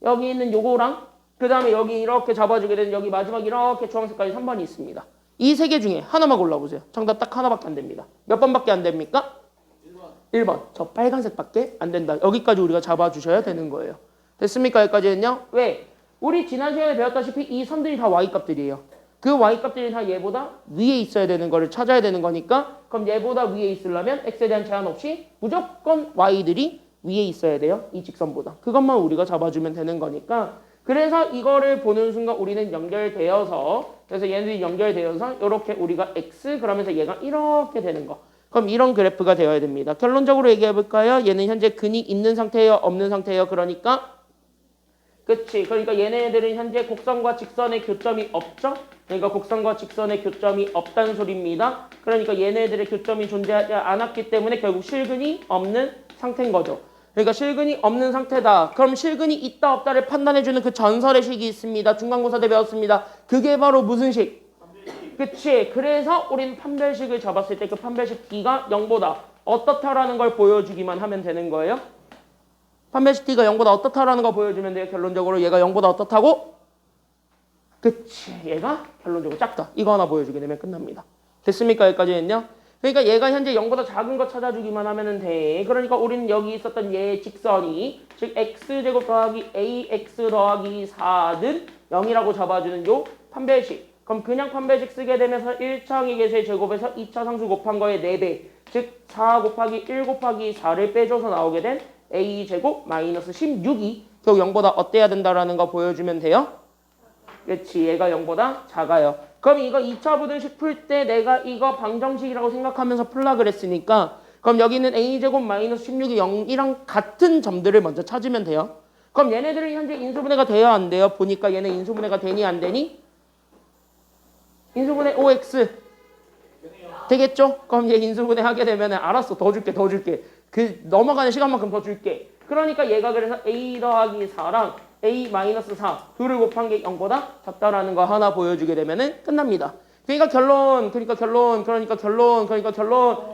여기 있는 요거랑 그 다음에 여기 이렇게 잡아주게 되는 여기 마지막 이렇게 주황색까지 3번이 있습니다. 이 세 개 중에 하나만 골라보세요. 정답 딱 하나밖에 안 됩니다. 몇 번밖에 안 됩니까? 1번. 저 빨간색밖에 안 된다. 여기까지 우리가 잡아주셔야 되는 거예요. 됐습니까? 여기까지는요. 왜? 우리 지난 시간에 배웠다시피 이 선들이 다 y값들이에요. 그 y값들이 다 얘보다 위에 있어야 되는 거를 찾아야 되는 거니까 그럼 얘보다 위에 있으려면 x에 대한 제한 없이 무조건 y들이 위에 있어야 돼요. 이 직선보다. 그것만 우리가 잡아주면 되는 거니까 그래서 이거를 보는 순간 우리는 연결되어서 그래서 얘네들이 연결되어서 이렇게 우리가 x 그러면서 얘가 이렇게 되는 거. 그럼 이런 그래프가 되어야 됩니다. 결론적으로 얘기해 볼까요? 얘는 현재 근이 있는 상태예요? 없는 상태예요? 그러니까 그치. 그러니까 얘네들은 현재 곡선과 직선의 교점이 없죠? 그러니까 곡선과 직선의 교점이 없다는 소리입니다. 그러니까 얘네들의 교점이 존재하지 않았기 때문에 결국 실근이 없는 상태인 거죠. 그러니까 실근이 없는 상태다. 그럼 실근이 있다 없다를 판단해주는 그 전설의 식이 있습니다. 중간고사 때 배웠습니다. 그게 바로 무슨 식? 그치. 그래서 우리는 판별식을 잡았을 때 그 판별식 D가 0보다 어떻다라는 걸 보여주기만 하면 되는 거예요. 판별식 D가 0보다 어떻다라는 거 보여주면 돼요. 결론적으로 얘가 0보다 어떻다고? 그치. 얘가 결론적으로 작다. 이거 하나 보여주게 되면 끝납니다. 됐습니까? 여기까지는요. 그러니까 얘가 현재 0보다 작은 거 찾아주기만 하면 돼. 그러니까 우리는 여기 있었던 얘의 직선이 즉 x제곱 더하기 ax 더하기 4는 0이라고 잡아주는 요 판별식. 그럼 그냥 판별식 쓰게 되면서 1차 계수의 제곱에서 2차 상수 곱한 거의 4배. 즉 4 곱하기 1 곱하기 4를 빼줘서 나오게 된 a제곱 마이너스 16이 결국 0보다 어때야 된다라는 거 보여주면 돼요. 그렇지. 얘가 0보다 작아요. 그럼 이거 2차 부등식 풀 때 내가 이거 방정식이라고 생각하면서 풀라 그랬으니까 그럼 여기는 a제곱 마이너스 16이 0이랑 같은 점들을 먼저 찾으면 돼요. 그럼 얘네들은 현재 인수분해가 돼요 안 돼요? 보니까 얘네 인수분해가 되니 안 되니? 인수분해 OX 되겠죠? 그럼 얘 인수분해 하게 되면 알았어 더 줄게 그 넘어가는 시간만큼 더 줄게. 그러니까 얘가 그래서 a 더하기 4랑 a 마이너스 4 둘을 곱한 게 0보다 작다라는 거 하나 보여주게 되면은 끝납니다.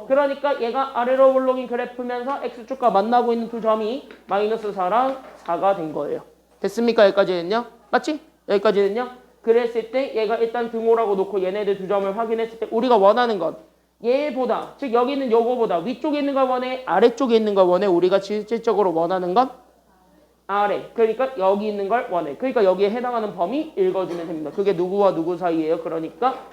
그러니까 얘가 아래로 올라긴 그래프면서 x축과 만나고 있는 두 점이 마이너스 4랑 4가 된 거예요. 됐습니까? 여기까지는요? 맞지? 여기까지는요? 그랬을 때 얘가 일단 등호라고 놓고 얘네들 두 점을 확인했을 때 우리가 원하는 건 얘보다 즉 여기는 요거보다 위쪽에 있는 걸 원해 아래쪽에 있는 걸 원해 우리가 실질적으로 원하는 건 아래. 그러니까 여기 있는 걸 원해. 그러니까 여기에 해당하는 범위 읽어주면 됩니다. 그게 누구와 누구 사이예요? 그러니까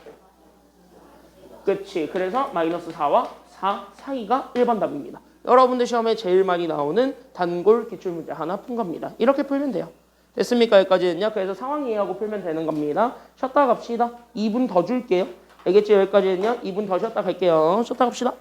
그치. 그래서 마이너스 4와 4 사이가 1번 답입니다. 여러분들 시험에 제일 많이 나오는 단골 기출문제 하나 푼 겁니다. 이렇게 풀면 돼요. 됐습니까? 여기까지는요. 그래서 상황 이해하고 풀면 되는 겁니다. 쉬었다 갑시다. 2분 더 줄게요. 알겠지? 여기까지는요. 2분 더 쉬었다 갈게요. 쉬었다 갑시다.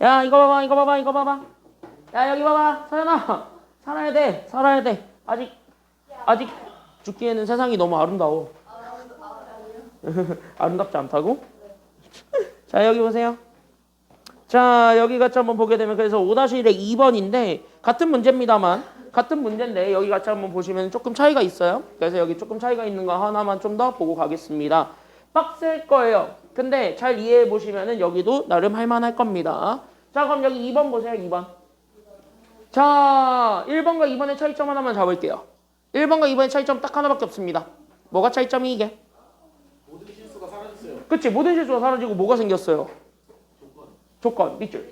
야 이거 봐봐 이거 봐봐 이거 봐봐. 야 여기 봐봐 서연아 살아야 돼. 아직 죽기에는 세상이 너무 아름다워. 아름답지 않다고? 자 여기 보세요. 자 여기 같이 한번 보게 되면 그래서 5-1의 2번인데 같은 문제입니다만 같은 문제인데 여기 같이 한번 보시면 조금 차이가 있어요. 그래서 여기 조금 차이가 있는 거 하나만 좀 더 보고 가겠습니다. 빡셀 거예요. 근데 잘 이해해 보시면은 여기도 나름 할만할 겁니다. 자 그럼 여기 2번 보세요. 2번. 자 1번과 2번의 차이점 하나만 잡을게요. 1번과 2번의 차이점 딱 하나밖에 없습니다. 뭐가 차이점이 이게? 모든 실수가 사라졌어요. 그치 모든 실수가 사라지고 뭐가 생겼어요? 조건 밑줄.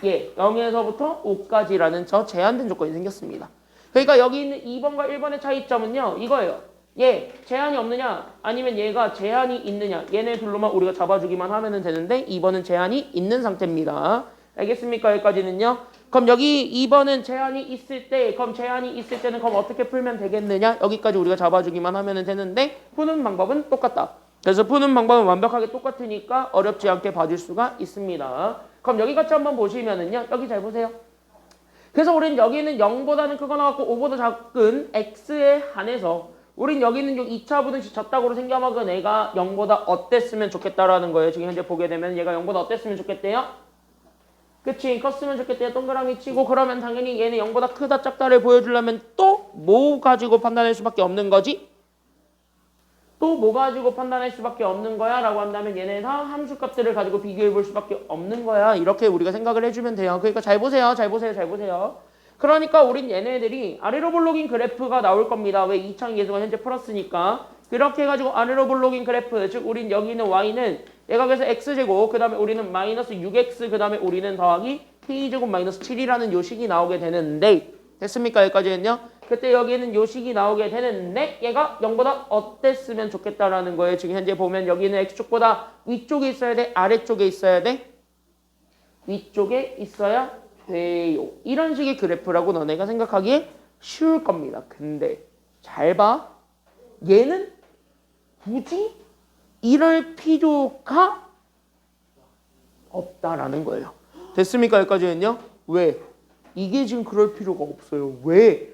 예 0에서부터 5까지라는 저 제한된 조건이 생겼습니다. 그러니까 여기 있는 2번과 1번의 차이점은요 이거예요. 얘 제한이 없느냐 아니면 얘가 제한이 있느냐 얘네 둘로만 우리가 잡아주기만 하면 되는데 2번은 제한이 있는 상태입니다. 알겠습니까? 여기까지는요. 그럼 여기 2번은 제한이 있을 때 그럼 제한이 있을 때는 그럼 어떻게 풀면 되겠느냐 여기까지 우리가 잡아주기만 하면 되는데 푸는 방법은 똑같다. 그래서 푸는 방법은 완벽하게 똑같으니까 어렵지 않게 봐줄 수가 있습니다. 그럼 여기 같이 한번 보시면은요 여기 잘 보세요. 그래서 우린 여기는 0보다는 크거나 같고 5보다 작은 x에 한해서 우린 여기는 요 2차 부등식 졌다고로 생겨먹은 애가 0보다 어땠으면 좋겠다라는 거예요. 지금 현재 보게 되면 얘가 0보다 어땠으면 좋겠대요? 그치 컸으면 좋겠대요. 동그라미 치고 그러면 당연히 얘는 0보다 크다 작다를 보여주려면 또 뭐 가지고 판단할 수밖에 없는 거지? 또 뭐 가지고 판단할 수밖에 없는 거야? 라고 한다면 얘네 다 함수값들을 가지고 비교해 볼 수밖에 없는 거야. 이렇게 우리가 생각을 해주면 돼요. 그러니까 잘 보세요. 그러니까 우린 얘네들이 아래로 볼록인 그래프가 나올 겁니다. 왜 2차원 계수가 현재 풀었으니까. 그렇게 해가지고 아래로 볼록인 그래프, 즉 우린 여기 있는 y는 얘가 그래서 x제곱, 그 다음에 우리는 마이너스 6x, 그 다음에 우리는 더하기 k제곱 마이너스 7이라는 요식이 나오게 되는데 됐습니까? 여기까지는요. 그때 여기는 요식이 나오게 되는데 얘가 0보다 어땠으면 좋겠다라는 거예요. 지금 현재 보면 여기는 x축보다 위쪽에 있어야 돼? 아래쪽에 있어야 돼? 위쪽에 있어야 돼요. 이런 식의 그래프라고 너네가 생각하기에 쉬울 겁니다. 근데 잘 봐. 얘는 굳이 이럴 필요가 없다라는 거예요. 됐습니까? 여기까지는요. 왜? 이게 지금 그럴 필요가 없어요. 왜?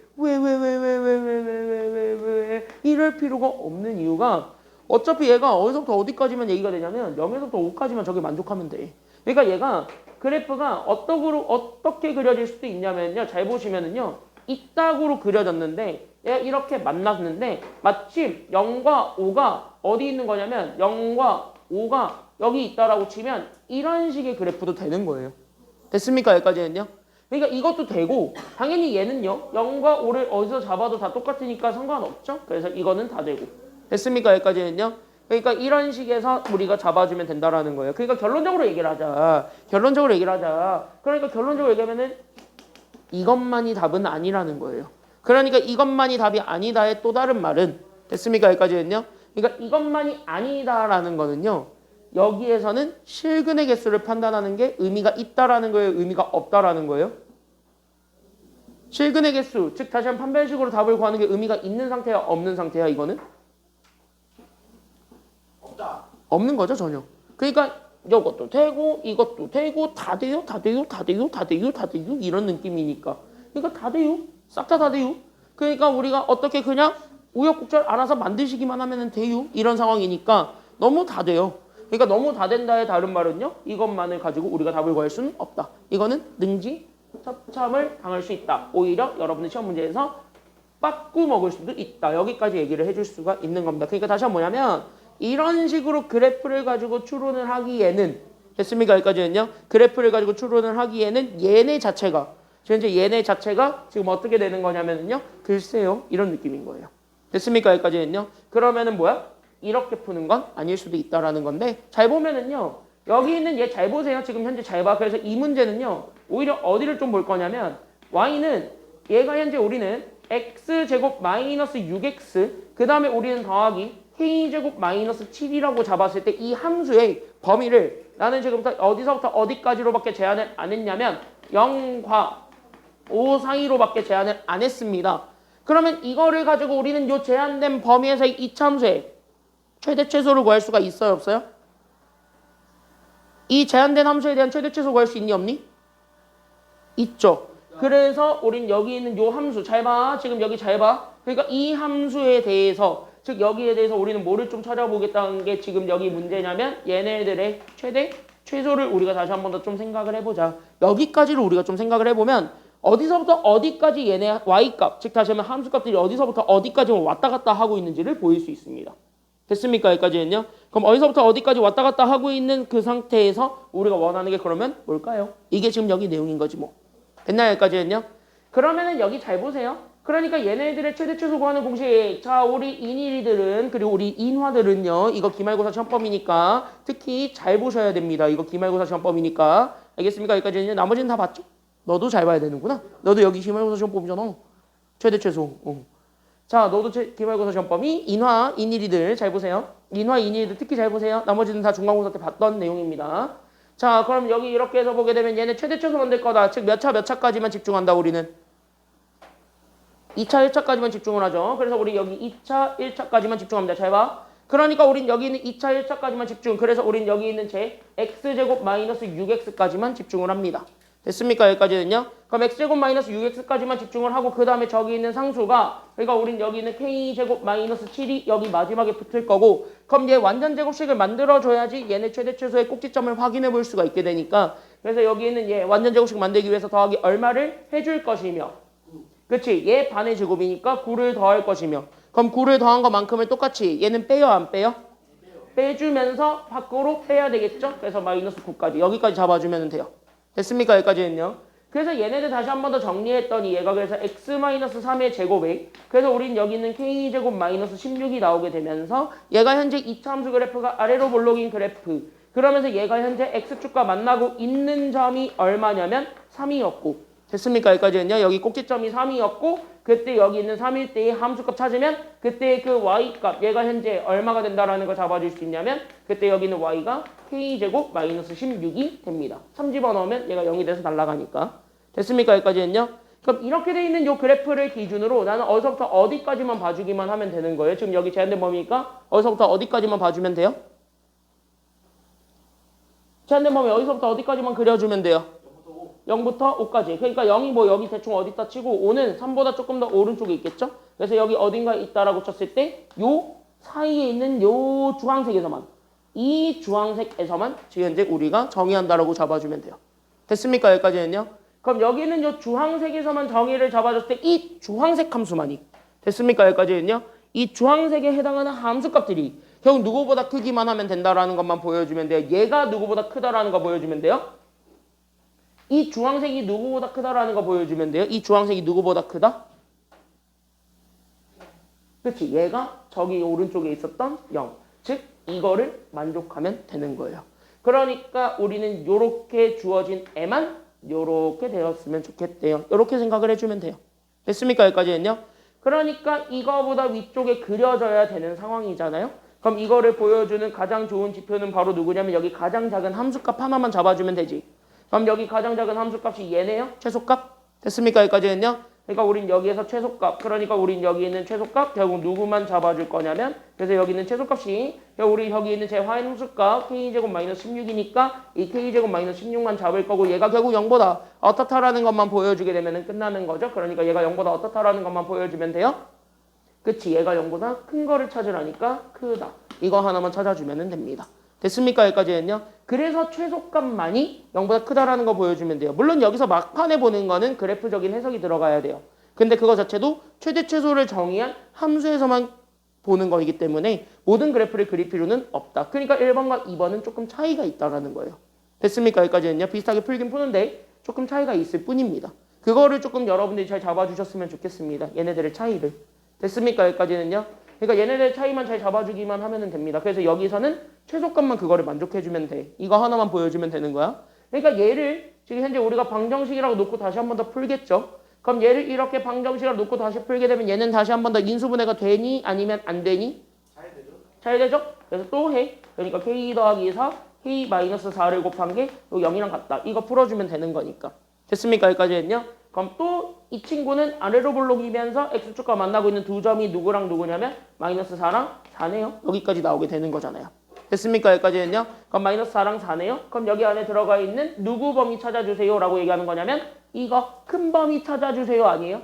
이럴 필요가 없는 이유가 어차피 얘가 어디서부터 어디까지만 얘기가 되냐면 0에서부터 5까지만 저게 만족하면 돼. 그러니까 얘가 그래프가 어떻게 그려질 수도 있냐면요. 잘 보시면은요. 이따구로 그려졌는데 얘가 이렇게 만났는데 마침 0과 5가 어디 있는 거냐면 0과 5가 여기 있다라고 치면 이런 식의 그래프도 되는 거예요. 됐습니까? 여기까지는요. 그러니까 이것도 되고 당연히 얘는요. 0과 5를 어디서 잡아도 다 똑같으니까 상관없죠. 그래서 이거는 다 되고. 됐습니까? 여기까지는요. 그러니까 이런 식에서 우리가 잡아주면 된다라는 거예요. 그러니까 결론적으로 얘기를 하자. 그러니까 결론적으로 얘기하면은 이것만이 답은 아니라는 거예요. 그러니까 이것만이 답이 아니다의 또 다른 말은 됐습니까? 여기까지는요. 그러니까 이것만이 아니다라는 거는요. 여기에서는 실근의 개수를 판단하는 게 의미가 있다라는 거예요? 의미가 없다라는 거예요? 실근의 개수, 즉 다시 한번 판별식으로 답을 구하는 게 의미가 있는 상태야? 없는 상태야? 이거는? 없다. 없는 거죠 전혀. 그러니까 이것도 되고 이것도 되고 다 돼요 이런 느낌이니까. 그러니까 다 돼요. 싹 다 돼요. 그러니까 우리가 어떻게 그냥 우여곡절 알아서 만드시기만 하면 돼요. 이런 상황이니까 너무 다 돼요. 그러니까 너무 다 된다의 다른 말은요. 이것만을 가지고 우리가 답을 구할 수는 없다. 이거는 능지 처참을 당할 수 있다. 오히려 여러분의 시험 문제에서 빠꾸 먹을 수도 있다. 여기까지 얘기를 해줄 수가 있는 겁니다. 그러니까 다시 한번 뭐냐면 이런 식으로 그래프를 가지고 추론을 하기에는 됐습니까? 여기까지는요. 그래프를 가지고 추론을 하기에는 얘네 자체가 지금 어떻게 되는 거냐면요. 글쎄요. 이런 느낌인 거예요. 됐습니까? 여기까지는요. 그러면은 뭐야? 이렇게 푸는 건 아닐 수도 있다라는 건데 잘 보면은요. 여기 있는 얘 잘 보세요. 지금 현재 잘 봐. 그래서 이 문제는요. 오히려 어디를 좀 볼 거냐면 y는 얘가 현재 우리는 x제곱 마이너스 6x 그 다음에 우리는 더하기 k제곱 마이너스 7이라고 잡았을 때 이 함수의 범위를 나는 지금부터 어디서부터 어디까지로밖에 제한을 안 했냐면 0과 5 사이로밖에 제한을 안 했습니다. 그러면 이거를 가지고 우리는 이 제한된 범위에서 이 함수의 최대 최소를 구할 수가 있어요? 없어요? 이 제한된 함수에 대한 최대 최소 구할 수 있니 없니? 있죠. 그래서 우린 여기 있는 요 함수 잘 봐. 지금 여기 잘 봐. 그러니까 이 함수에 대해서 즉 여기에 대해서 우리는 뭐를 좀 찾아보겠다는 게 지금 여기 문제냐면 얘네들의 최대 최소를 우리가 다시 한 번 더 좀 생각을 해보자. 여기까지를 우리가 좀 생각을 해보면 어디서부터 어디까지 얘네 y값 즉 다시 하면 함수값들이 어디서부터 어디까지 왔다 갔다 하고 있는지를 보일 수 있습니다. 됐습니까? 여기까지는요. 그럼 어디서부터 어디까지 왔다 갔다 하고 있는 그 상태에서 우리가 원하는 게 그러면 뭘까요? 이게 지금 여기 내용인 거지 뭐. 됐나요? 여기까지는요. 그러면은 여기 잘 보세요. 그러니까 얘네들의 최대 최소 구하는 공식. 자, 우리 인일이들은 그리고 우리 인화들은요. 이거 기말고사 시험범위니까 특히 잘 보셔야 됩니다. 이거 기말고사 시험범위니까. 알겠습니까? 여기까지는요. 나머지는 다 봤죠? 너도 잘 봐야 되는구나. 너도 여기 기말고사 시험범위잖아. 최대 최소. 자, 너도 기말고사 시험범위 인화 인일이들 잘 보세요. 인화 인일이들 특히 잘 보세요. 나머지는 다 중간고사 때 봤던 내용입니다. 자, 그럼 여기 이렇게 해서 보게 되면 얘네 최대 최소 만들 거다. 즉 몇 차까지만 집중한다 우리는. 2차 1차까지만 집중을 하죠. 그래서 우리 여기 2차 1차까지만 집중합니다. 잘 봐. 그러니까 우린 여기 있는 2차 1차까지만 집중. 그래서 우린 여기 있는 제 x제곱 마이너스 6x까지만 집중을 합니다. 됐습니까? 여기까지는요. 그럼 x제곱 마이너스 6x까지만 집중을 하고 그 다음에 저기 있는 상수가 그러니까 우린 여기 있는 k제곱 마이너스 7이 여기 마지막에 붙을 거고 그럼 얘 완전 제곱식을 만들어줘야지 얘네 최대 최소의 꼭지점을 확인해 볼 수가 있게 되니까 그래서 여기 있는 얘 완전 제곱식 만들기 위해서 더하기 얼마를 해줄 것이며 그치? 얘 반의 제곱이니까 9를 더할 것이며 그럼 9를 더한 것만큼을 똑같이 얘는 빼요 안 빼요? 빼주면서 밖으로 빼야 되겠죠? 그래서 마이너스 9까지 여기까지 잡아주면 돼요. 됐습니까? 여기까지는요. 그래서 얘네들 다시 한 번 더 정리했더니 얘가 그래서 x-3의 제곱에 그래서 우린 여기 있는 k제곱 마이너스 16이 나오게 되면서 얘가 현재 이차함수 그래프가 아래로 볼록인 그래프 그러면서 얘가 현재 x축과 만나고 있는 점이 얼마냐면 3이었고 됐습니까? 여기까지는요. 여기 꼭지점이 3이었고 그때 여기 있는 3일 때의 함수값 찾으면 그때 그 y값 얘가 현재 얼마가 된다라는 걸 잡아줄 수 있냐면 그때 여기 있는 y가 k제곱 마이너스 16이 됩니다. 3 집어넣으면 얘가 0이 돼서 날아가니까 됐습니까? 여기까지는요. 그럼 이렇게 돼 있는 이 그래프를 기준으로 나는 어디서부터 어디까지만 봐주기만 하면 되는 거예요. 지금 여기 제한된 범위니까 어디서부터 어디까지만 봐주면 돼요? 제한된 범위 어디서부터 어디까지만 그려주면 돼요? 0부터 5까지. 그러니까 0이 뭐 여기 대충 어디다 치고 5는 3보다 조금 더 오른쪽에 있겠죠? 그래서 여기 어딘가에 있다라고 쳤을 때 요 사이에 있는 요 주황색에서만 이 주황색에서만 지금 현재 우리가 정의한다라고 잡아주면 돼요. 됐습니까? 여기까지는요? 그럼 여기는 요 주황색에서만 정의를 잡아줬을 때 이 주황색 함수만이 됐습니까? 여기까지는요? 이 주황색에 해당하는 함수값들이 결국 누구보다 크기만 하면 된다라는 것만 보여주면 돼요. 얘가 누구보다 크다라는 거 보여주면 돼요. 이 주황색이 누구보다 크다라는 거 보여주면 돼요. 이 주황색이 누구보다 크다? 그치? 얘가 저기 오른쪽에 있었던 0. 즉 이거를 만족하면 되는 거예요. 그러니까 우리는 요렇게 주어진 애만 요렇게 되었으면 좋겠대요. 요렇게 생각을 해주면 돼요. 됐습니까? 여기까지는요. 그러니까 이거보다 위쪽에 그려져야 되는 상황이잖아요. 그럼 이거를 보여주는 가장 좋은 지표는 바로 누구냐면 여기 가장 작은 함수값 하나만 잡아주면 되지. 그럼 여기 가장 작은 함수값이 얘네요? 최소값? 됐습니까? 여기까지는요? 그러니까 우린 여기에서 최소값 그러니까 우린 여기 있는 최소값 결국 누구만 잡아줄 거냐면 그래서 여기 있는 최소값이 우리 여기 있는 제 화인 함수값 k제곱 마이너스 16이니까 이 k제곱 마이너스 16만 잡을 거고 얘가 결국 0보다 어떻다라는 것만 보여주게 되면 끝나는 거죠. 그러니까 얘가 0보다 어떻다라는 것만 보여주면 돼요. 그치? 얘가 0보다 큰 거를 찾으라니까 크다. 이거 하나만 찾아주면 됩니다. 됐습니까? 여기까지는요. 그래서 최소값만이 0보다 크다라는 거 보여주면 돼요. 물론 여기서 막판에 보는 거는 그래프적인 해석이 들어가야 돼요. 근데 그거 자체도 최대 최소를 정의한 함수에서만 보는 거이기 때문에 모든 그래프를 그릴 필요는 없다. 그러니까 1번과 2번은 조금 차이가 있다라는 거예요. 됐습니까? 여기까지는요. 비슷하게 풀긴 푸는데 조금 차이가 있을 뿐입니다. 그거를 조금 여러분들이 잘 잡아주셨으면 좋겠습니다. 얘네들의 차이를. 됐습니까? 여기까지는요. 그러니까 얘네들 차이만 잘 잡아주기만 하면 됩니다. 그래서 여기서는 최소값만 그거를 만족해주면 돼. 이거 하나만 보여주면 되는 거야. 그러니까 얘를 지금 현재 우리가 방정식이라고 놓고 다시 한 번 더 풀겠죠. 그럼 얘를 이렇게 방정식이라고 놓고 다시 풀게 되면 얘는 다시 한 번 더 인수분해가 되니 아니면 안 되니? 잘 되죠. 그래서 또 해. 그러니까 k 더하기 4, k 마이너스 4를 곱한 게 0이랑 같다. 이거 풀어주면 되는 거니까. 됐습니까? 여기까지는요. 그럼 또 이 친구는 아래로 볼록이면서 x축과 만나고 있는 두 점이 누구랑 누구냐면 마이너스 4랑 4네요. 여기까지 나오게 되는 거잖아요. 됐습니까? 여기까지는요. 그럼 마이너스 4랑 4네요. 그럼 여기 안에 들어가 있는 누구 범위 찾아주세요 라고 얘기하는 거냐면 이거 큰 범위 찾아주세요 아니에요?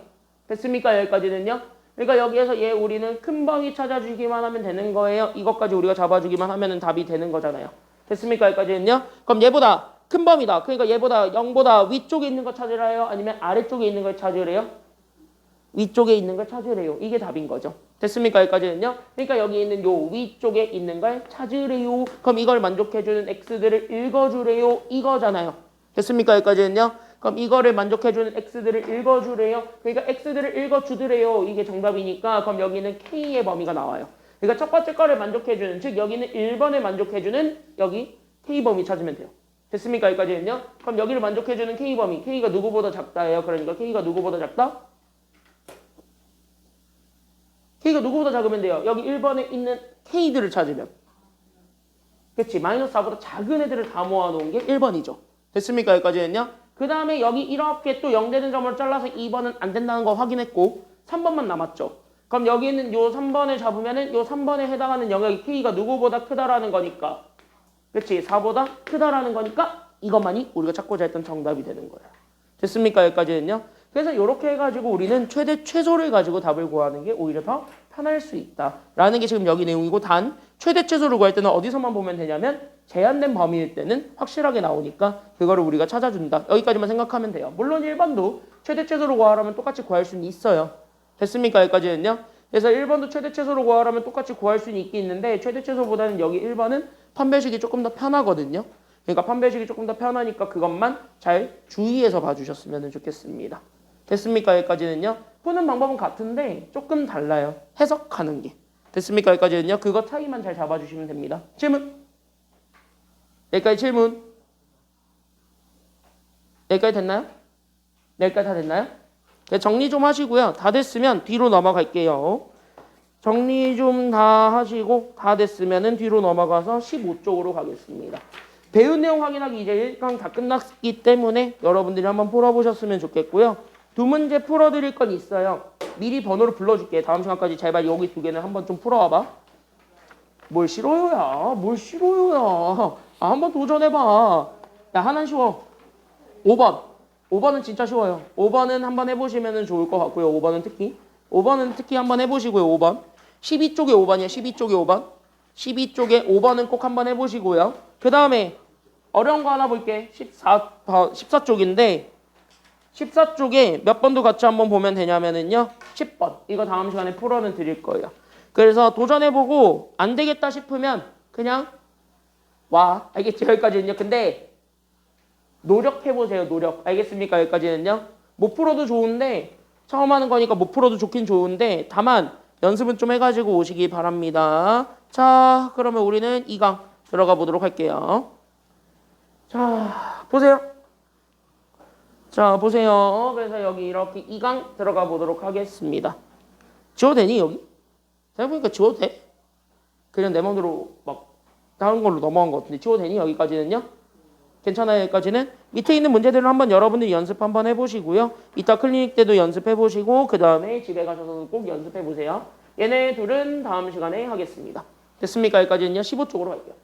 됐습니까? 여기까지는요. 그러니까 여기에서 얘 우리는 큰 범위 찾아주기만 하면 되는 거예요. 이것까지 우리가 잡아주기만 하면 답이 되는 거잖아요. 됐습니까? 여기까지는요. 그럼 얘보다 큰 범위다. 그러니까 얘보다 0보다 위쪽에 있는 거 찾으래요? 아니면 아래쪽에 있는 걸 찾으래요? 위쪽에 있는 걸 찾으래요. 이게 답인 거죠. 됐습니까? 여기까지는요. 그러니까 여기 있는 요 위쪽에 있는 걸 찾으래요. 그럼 이걸 만족해주는 x들을 읽어주래요. 이거잖아요. 됐습니까? 여기까지는요. 그럼 이거를 만족해주는 x들을 읽어주래요. 그러니까 x들을 읽어주더래요. 이게 정답이니까 그럼 여기는 k의 범위가 나와요. 그러니까 첫 번째 거를 만족해주는, 즉 여기는 1번을 만족해주는 여기 k 범위 찾으면 돼요. 됐습니까? 여기까지는요. 그럼 여기를 만족해주는 k 범위, k가 누구보다 작다예요. 그러니까 k가 누구보다 작다? k가 누구보다 작으면 돼요. 여기 1번에 있는 k들을 찾으면. 그치? 마이너스 4보다 작은 애들을 다 모아놓은 게 1번이죠. 됐습니까? 여기까지는요. 그 다음에 여기 이렇게 또 0 되는 점으로 잘라서 2번은 안 된다는 거 확인했고 3번만 남았죠. 그럼 여기 있는 요 3번을 잡으면은 요 3번에 해당하는 영역이 k가 누구보다 크다라는 거니까. 그치? 4보다 크다라는 거니까 이것만이 우리가 찾고자 했던 정답이 되는 거예요. 됐습니까? 여기까지는요. 그래서 이렇게 해가지고 우리는 최대 최소를 가지고 답을 구하는 게 오히려 더 편할 수 있다라는 게 지금 여기 내용이고, 단 최대 최소를 구할 때는 어디서만 보면 되냐면 제한된 범위일 때는 확실하게 나오니까 그거를 우리가 찾아준다. 여기까지만 생각하면 돼요. 물론 1번도 최대 최소로 구하라면 똑같이 구할 수는 있어요. 됐습니까? 여기까지는요. 그래서 1번도 최대 최소로 구하라면 똑같이 구할 수는 있긴 있는데 최대 최소보다는 여기 1번은 판별식이 조금 더 편하거든요. 그러니까 판별식이 조금 더 편하니까 그것만 잘 주의해서 봐주셨으면 좋겠습니다. 됐습니까? 여기까지는요. 푸는 방법은 같은데 조금 달라요. 해석하는 게. 됐습니까? 여기까지는요. 그거 차이만 잘 잡아주시면 됩니다. 질문? 여기까지 질문? 여기까지 됐나요? 여기까지 다 됐나요? 정리 좀 하시고요. 다 됐으면 뒤로 넘어갈게요. 정리 좀 다 하시고 다 됐으면 뒤로 넘어가서 15쪽으로 가겠습니다. 배운 내용 확인하기 이제 1강 다 끝났기 때문에 여러분들이 한번 풀어보셨으면 좋겠고요. 두 문제 풀어드릴 건 있어요. 미리 번호를 불러줄게. 다음 시간까지 제발 여기 두 개는 한번 좀 풀어와봐. 뭘 싫어요야. 뭘 싫어요야. 한번 도전해봐. 야, 하나는 쉬워. 5번. 5번은 진짜 쉬워요. 5번은 한번 해보시면 좋을 것 같고요. 5번은 특히 한번 해보시고요. 5번. 12쪽에 5번이야. 12쪽에 5번. 12쪽에 5번은 꼭 한번 해보시고요. 그 다음에 어려운 거 하나 볼게. 14쪽인데 14쪽에 몇 번도 같이 한번 보면 되냐면은요. 10번. 이거 다음 시간에 풀어는 드릴 거예요. 그래서 도전해보고 안 되겠다 싶으면 그냥 와. 알겠지? 여기까지는요. 근데 노력해보세요. 노력. 알겠습니까? 여기까지는요. 못 풀어도 좋은데 처음 하는 거니까 못 풀어도 좋긴 좋은데 다만 연습은 좀 해가지고 오시기 바랍니다. 자, 그러면 우리는 2강 들어가 보도록 할게요. 자, 보세요. 자, 보세요. 그래서 여기 이렇게 2강 들어가 보도록 하겠습니다. 지워도 되니, 여기? 생각해보니까 지워도 돼? 그냥 내 맘대로 막 다른 걸로 넘어간 것 같은데 지워도 되니, 여기까지는요? 괜찮아요, 여기까지는? 밑에 있는 문제들을 한번 여러분들이 연습 한번 해보시고요. 이따 클리닉 때도 연습해보시고 그 다음에 집에 가셔서 꼭 연습해보세요. 얘네 둘은 다음 시간에 하겠습니다. 됐습니까? 여기까지는요. 15쪽으로 갈게요.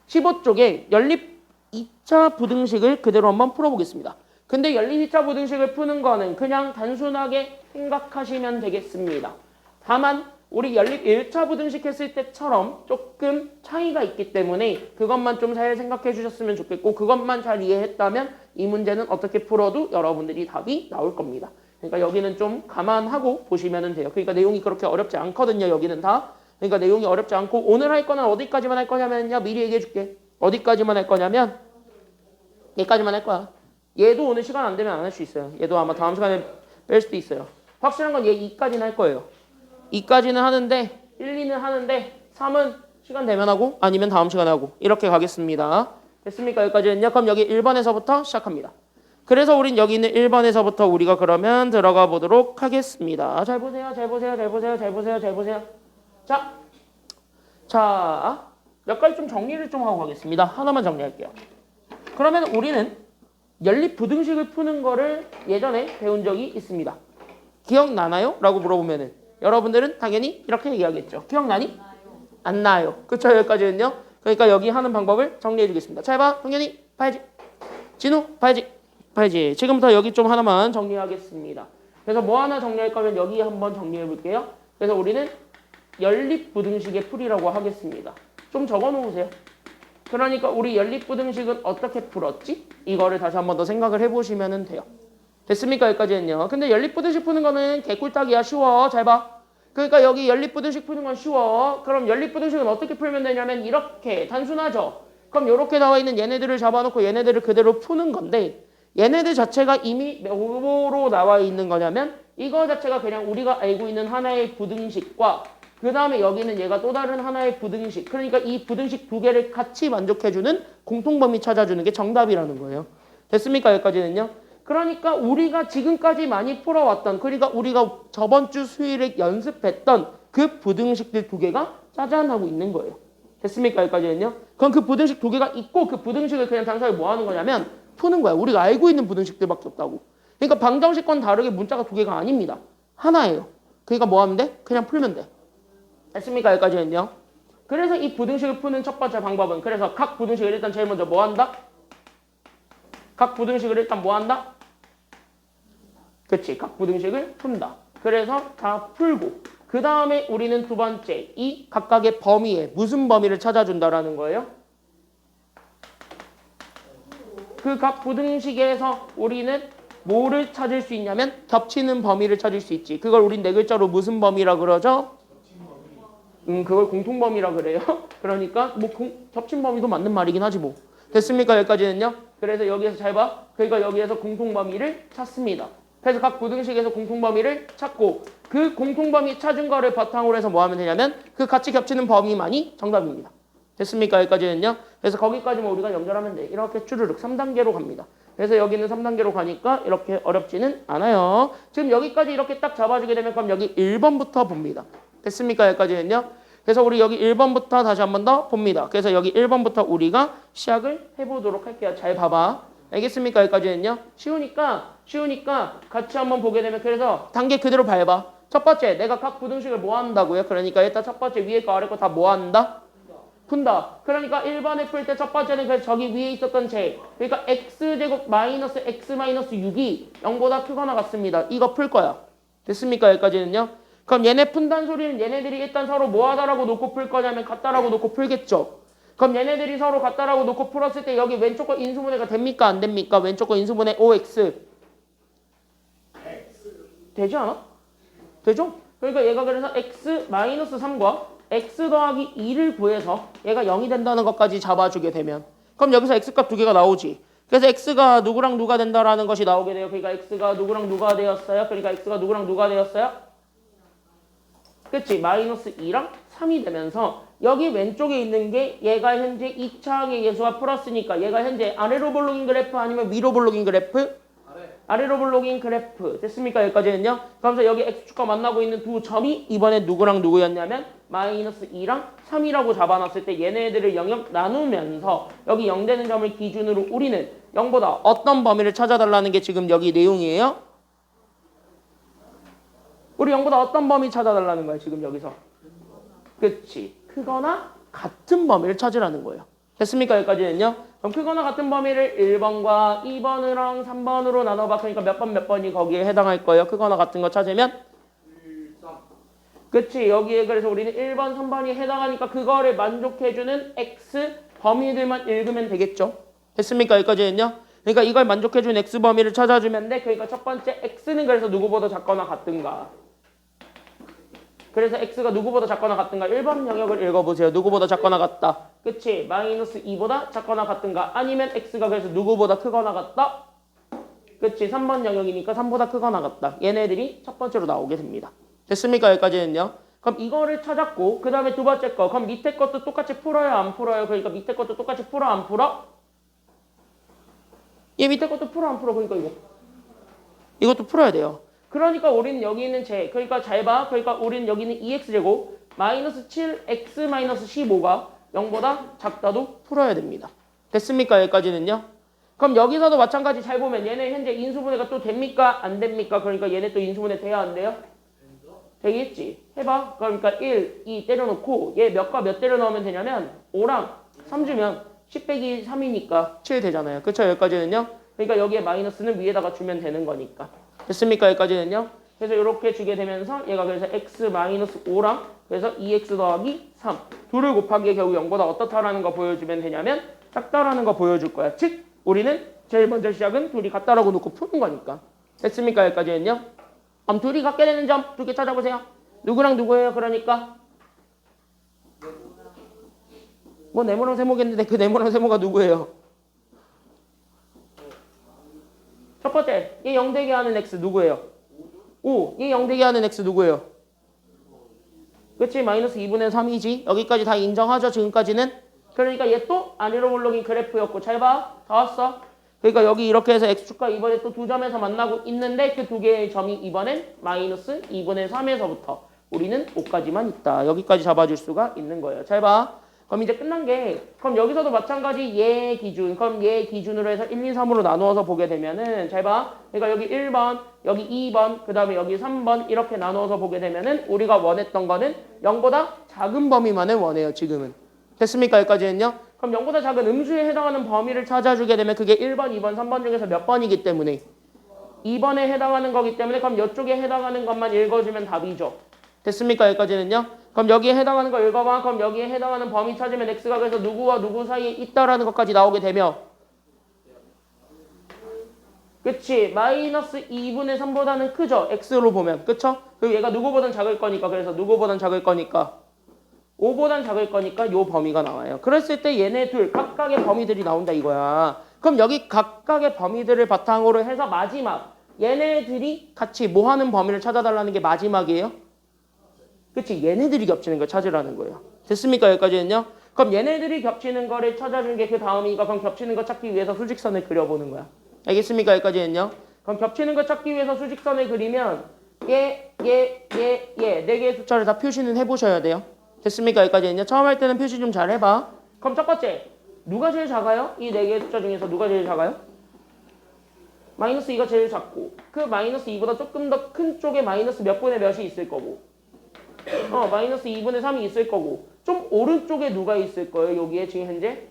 15쪽에 연립 2차 부등식을 그대로 한번 풀어보겠습니다. 근데 연립 2차 부등식을 푸는 거는 그냥 단순하게 생각하시면 되겠습니다. 다만 우리 연립 1차 부등식 했을 때처럼 조금 차이가 있기 때문에 그것만 좀 잘 생각해 주셨으면 좋겠고 그것만 잘 이해했다면 이 문제는 어떻게 풀어도 여러분들이 답이 나올 겁니다. 그러니까 여기는 좀 감안하고 보시면 돼요. 그러니까 내용이 그렇게 어렵지 않거든요. 여기는 다. 그러니까 내용이 어렵지 않고 오늘 할 거는 어디까지만 할 거냐면요. 미리 얘기해 줄게. 어디까지만 할 거냐면 얘까지만 할 거야. 얘도 오늘 시간 안 되면 안 할 수 있어요. 얘도 아마 다음 시간에 뺄 수도 있어요. 확실한 건 얘 2까지는 할 거예요. 2까지는 하는데 1, 2는 하는데 3은 시간 되면 하고 아니면 다음 시간에 하고 이렇게 가겠습니다. 됐습니까? 여기까지는요. 그럼 여기 1번에서부터 시작합니다. 그래서 우린 여기 있는 1번에서부터 우리가 그러면 들어가 보도록 하겠습니다. 잘 보세요. 잘 보세요. 잘 보세요. 잘 보세요. 잘 보세요. 자, 몇 가지 좀 정리를 좀 하고 가겠습니다. 하나만 정리할게요. 그러면 우리는 연립 부등식을 푸는 거를 예전에 배운 적이 있습니다. 기억나나요? 라고 물어보면은 여러분들은 당연히 이렇게 얘기하겠죠. 기억나니? 안 나요. 그쵸? 여기까지는요. 그러니까 여기 하는 방법을 정리해 주겠습니다. 잘 봐. 동현이 봐야지. 진우 봐야지. 알지? 지금부터 여기 좀 하나만 정리하겠습니다. 그래서 뭐 하나 정리할 거면 여기 한번 정리해 볼게요. 그래서 우리는 연립부등식의 풀이라고 하겠습니다. 좀 적어 놓으세요. 그러니까 우리 연립부등식은 어떻게 풀었지? 이거를 다시 한번 더 생각을 해보시면 돼요. 됐습니까? 여기까지는요. 근데 연립부등식 푸는 거는 개꿀딱이야. 쉬워. 잘 봐. 그러니까 여기 연립부등식 푸는 건 쉬워. 그럼 연립부등식은 어떻게 풀면 되냐면 이렇게 단순하죠. 그럼 이렇게 나와 있는 얘네들을 잡아놓고 얘네들을 그대로 푸는 건데 얘네들 자체가 이미 뭐로 나와 있는 거냐면 이거 자체가 그냥 우리가 알고 있는 하나의 부등식과 그 다음에 여기는 얘가 또 다른 하나의 부등식. 그러니까 이 부등식 두 개를 같이 만족해주는 공통범위 찾아주는 게 정답이라는 거예요. 됐습니까? 여기까지는요. 그러니까 우리가 지금까지 많이 풀어왔던 그러니까 우리가 저번 주 수요일에 연습했던 그 부등식들 두 개가 짜잔하고 있는 거예요. 됐습니까? 여기까지는요. 그럼 그 부등식 두 개가 있고 그 부등식을 그냥 단순하게 뭐 하는 거냐면 푸는 거야. 우리가 알고 있는 부등식들밖에 없다고. 그러니까 방정식과는 다르게 문자가 두 개가 아닙니다. 하나예요. 그러니까 뭐 하면 돼? 그냥 풀면 돼. 됐습니까? 여기까지는요. 그래서 이 부등식을 푸는 첫 번째 방법은 그래서 각 부등식을 일단 제일 먼저 뭐 한다? 각 부등식을 일단 뭐 한다? 그치. 각 부등식을 푼다. 그래서 다 풀고 그 다음에 우리는 두 번째 이 각각의 범위에 무슨 범위를 찾아준다라는 거예요? 그 각 부등식에서 우리는 뭐를 찾을 수 있냐면 겹치는 범위를 찾을 수 있지. 그걸 우린 네 글자로 무슨 범위라 그러죠? 그걸 공통범위라 그래요. 그러니까 뭐 겹친 범위도 맞는 말이긴 하지 뭐. 됐습니까? 여기까지는요. 그래서 여기에서 잘 봐. 그러니까 여기에서 공통범위를 찾습니다. 그래서 각 부등식에서 공통범위를 찾고 그 공통범위 찾은 거를 바탕으로 해서 뭐 하면 되냐면 그 같이 겹치는 범위만이 정답입니다. 됐습니까? 여기까지는요. 그래서 거기까지만 우리가 연결하면 돼. 이렇게 쭈르륵 3단계로 갑니다. 그래서 여기는 3단계로 가니까 이렇게 어렵지는 않아요. 지금 여기까지 이렇게 딱 잡아주게 되면 그럼 여기 1번부터 봅니다. 됐습니까? 여기까지는요. 그래서 우리 여기 1번부터 다시 한 번 더 봅니다. 그래서 여기 1번부터 우리가 시작을 해보도록 할게요. 잘 봐봐. 알겠습니까? 여기까지는요. 쉬우니까 같이 한번 보게 되면 그래서 단계 그대로 밟아. 첫 번째 내가 각 부등식을 뭐 한다고요? 그러니까 일단 첫 번째 위에 거 아래 거 다 뭐 한다? 푼다. 그러니까 1번에 풀 때 첫 번째는 그래서 저기 위에 있었던 제 그러니까 x제곱 마이너스 x 마이너스 6이 0보다 크거나 같습니다. 이거 풀 거야. 됐습니까? 여기까지는요. 그럼 얘네 푼다는 소리는 얘네들이 일단 서로 뭐 하다라고 놓고 풀 거냐면 같다라고 놓고 풀겠죠. 그럼 얘네들이 서로 같다라고 놓고 풀었을 때 여기 왼쪽 거 인수분해가 됩니까? 안 됩니까? 왼쪽 거 인수분해 OX 되지 않아? 되죠? 그러니까 얘가 그래서 x 마이너스 3과 x 더하기 2를 구해서 얘가 0이 된다는 것까지 잡아주게 되면 그럼 여기서 x값 두 개가 나오지. 그래서 x가 누구랑 누가 된다라는 것이 나오게 돼요. 그러니까 x가 누구랑 누가 되었어요? 그러니까 x가 누구랑 누가 되었어요? 그치? 마이너스 2랑 3이 되면서 여기 왼쪽에 있는 게 얘가 현재 2차항의 예수와 플러스니까 얘가 현재 아래로 볼록인 그래프 아니면 위로 볼록인 그래프? 아래로 볼록인 그래프. 됐습니까? 여기까지는요. 그러면서 여기 x축과 만나고 있는 두 점이 이번에 누구랑 누구였냐면 마이너스 2랑 3이라고 잡아놨을 때 얘네들을 영역 나누면서 여기 0 되는 점을 기준으로 우리는 0보다 어떤 범위를 찾아달라는 게 지금 여기 내용이에요. 우리 0보다 어떤 범위 찾아달라는 거야 지금 여기서. 그치. 크거나 같은 범위를 찾으라는 거예요. 됐습니까? 여기까지는요. 그럼 크거나 같은 범위를 1번과 2번이랑 3번으로 나눠봐. 그러니까 몇 번이 거기에 해당할 거예요. 크거나 같은 거 찾으면. 그치. 여기에 그래서 우리는 1번, 3번이 해당하니까 그거를 만족해주는 X 범위들만 읽으면 되겠죠. 됐습니까? 여기까지는요. 그러니까 이걸 만족해주는 X 범위를 찾아주면 돼. 그러니까 첫 번째 X는 그래서 누구보다 작거나 같든가. 그래서 x가 누구보다 작거나 같든가 1번 영역을 읽어보세요. 누구보다 작거나 같다. 그치? 마이너스 2보다 작거나 같든가 아니면 x가 그래서 누구보다 크거나 같다. 그치? 3번 영역이니까 3보다 크거나 같다. 얘네들이 첫 번째로 나오게 됩니다. 됐습니까? 여기까지는요. 그럼 이거를 찾았고 그 다음에 두 번째 거. 그럼 밑에 것도 똑같이 풀어요? 안 풀어요? 그러니까 밑에 것도 똑같이 풀어? 안 풀어? 얘 밑에 것도 풀어? 안 풀어? 그러니까 이것도 풀어야 돼요. 그러니까 우리는 여기 있는 제, 그러니까 잘 봐. 그러니까 우리는 여기 있는 2x제곱 마이너스 7x 마이너스 15가 0보다 작다도 풀어야 됩니다. 됐습니까? 여기까지는요. 그럼 여기서도 마찬가지 잘 보면 얘네 현재 인수분해가 또 됩니까? 안 됩니까? 그러니까 얘네 또 인수분해 돼야 안 돼요? 되겠지. 해봐. 그러니까 1, 2 때려놓고 얘 몇과 몇 때려 넣으면 되냐면 5랑 3 주면 10 빼기 3이니까 7 되잖아요. 그쵸? 여기까지는요. 그러니까 여기에 마이너스는 위에다가 주면 되는 거니까. 됐습니까? 여기까지는요. 그래서 이렇게 주게 되면서 얘가 그래서 x-5랑 그래서 2x 더하기 3 둘을 곱하기에 결국 0보다 어떻다라는 거 보여주면 되냐면 작다라는 거 보여줄 거야. 즉 우리는 제일 먼저 시작은 둘이 같다라고 놓고 푸는 거니까. 됐습니까? 여기까지는요. 그럼 둘이 같게 되는 점 두 개 찾아보세요. 누구랑 누구예요? 그러니까 뭐 네모랑 세모겠는데 그 네모랑 세모가 누구예요? 첫 번째 얘 0 되게 하는 x 누구예요? 5. 얘 0 되게 하는 x 누구예요? 그치? 마이너스 2분의 3이지. 여기까지 다 인정하죠? 지금까지는. 그러니까 얘 또 아래로 물러긴 그래프였고 잘 봐. 다 왔어. 그러니까 여기 이렇게 해서 x축과 이번에 또 두 점에서 만나고 있는데 그 두 개의 점이 이번엔 마이너스 2분의 3에서부터 우리는 5까지만 있다. 여기까지 잡아줄 수가 있는 거예요. 잘 봐. 그럼 이제 끝난 게 그럼 여기서도 마찬가지 얘 기준 그럼 얘 기준으로 해서 1, 2, 3으로 나누어서 보게 되면은 잘 봐. 그러니까 여기 1번 여기 2번 그 다음에 여기 3번 이렇게 나누어서 보게 되면은 우리가 원했던 거는 0보다 작은 범위만을 원해요. 지금은. 됐습니까? 여기까지는요. 그럼 0보다 작은 음수에 해당하는 범위를 찾아주게 되면 그게 1번, 2번, 3번 중에서 몇 번이기 때문에 2번에 해당하는 거기 때문에 그럼 이쪽에 해당하는 것만 읽어주면 답이죠. 됐습니까? 여기까지는요. 그럼 여기에 해당하는 거 읽어봐. 그럼 여기에 해당하는 범위 찾으면 x가 그래서 누구와 누구 사이에 있다라는 것까지 나오게 되며 그치? 마이너스 2분의 3보다는 크죠? x로 보면. 그쵸? 그리고 얘가 누구보단 작을 거니까 그래서 누구보단 작을 거니까 5보단 작을 거니까 요 범위가 나와요. 그랬을 때 얘네 둘 각각의 범위들이 나온다 이거야. 그럼 여기 각각의 범위들을 바탕으로 해서 마지막 얘네들이 같이 뭐 하는 범위를 찾아달라는 게 마지막이에요? 그치? 얘네들이 겹치는 걸 찾으라는 거예요. 됐습니까? 여기까지는요? 그럼 얘네들이 겹치는 거를 찾아준 게 그 다음이니까 그럼 겹치는 거 찾기 위해서 수직선을 그려보는 거야. 알겠습니까? 여기까지는요? 그럼 겹치는 거 찾기 위해서 수직선을 그리면 네 개의 숫자를 다 표시는 해보셔야 돼요. 됐습니까? 여기까지는요? 처음 할 때는 표시 좀 잘 해봐. 그럼 첫 번째 누가 제일 작아요? 이 네 개의 숫자 중에서 누가 제일 작아요? 마이너스 2가 제일 작고 그 마이너스 2보다 조금 더 큰 쪽에 마이너스 몇 분의 몇이 있을 거고 마이너스 2분의 3이 있을 거고 좀 오른쪽에 누가 있을 거예요? 여기에 지금 현재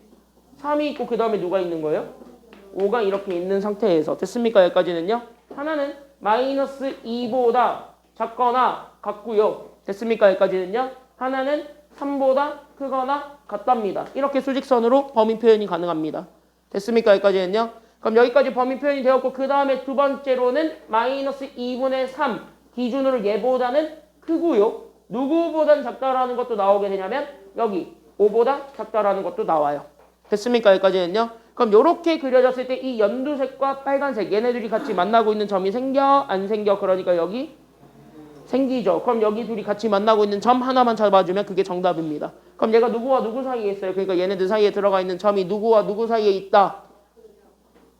3이 있고 그 다음에 누가 있는 거예요? 5가 이렇게 있는 상태에서 됐습니까? 여기까지는요. 하나는 마이너스 2보다 작거나 같고요. 됐습니까? 여기까지는요. 하나는 3보다 크거나 같답니다. 이렇게 수직선으로 범위 표현이 가능합니다. 됐습니까? 여기까지는요. 그럼 여기까지 범위 표현이 되었고 그 다음에 두 번째로는 마이너스 2분의 3 기준으로 얘보다는 크고요. 누구보단 작다라는 것도 나오게 되냐면 여기 5보다 작다라는 것도 나와요. 됐습니까? 여기까지는요. 그럼 이렇게 그려졌을 때 이 연두색과 빨간색 얘네들이 같이 만나고 있는 점이 생겨? 안 생겨? 그러니까 여기 생기죠. 그럼 여기 둘이 같이 만나고 있는 점 하나만 잡아주면 그게 정답입니다. 그럼 얘가 누구와 누구 사이에 있어요? 그러니까 얘네들 사이에 들어가 있는 점이 누구와 누구 사이에 있다?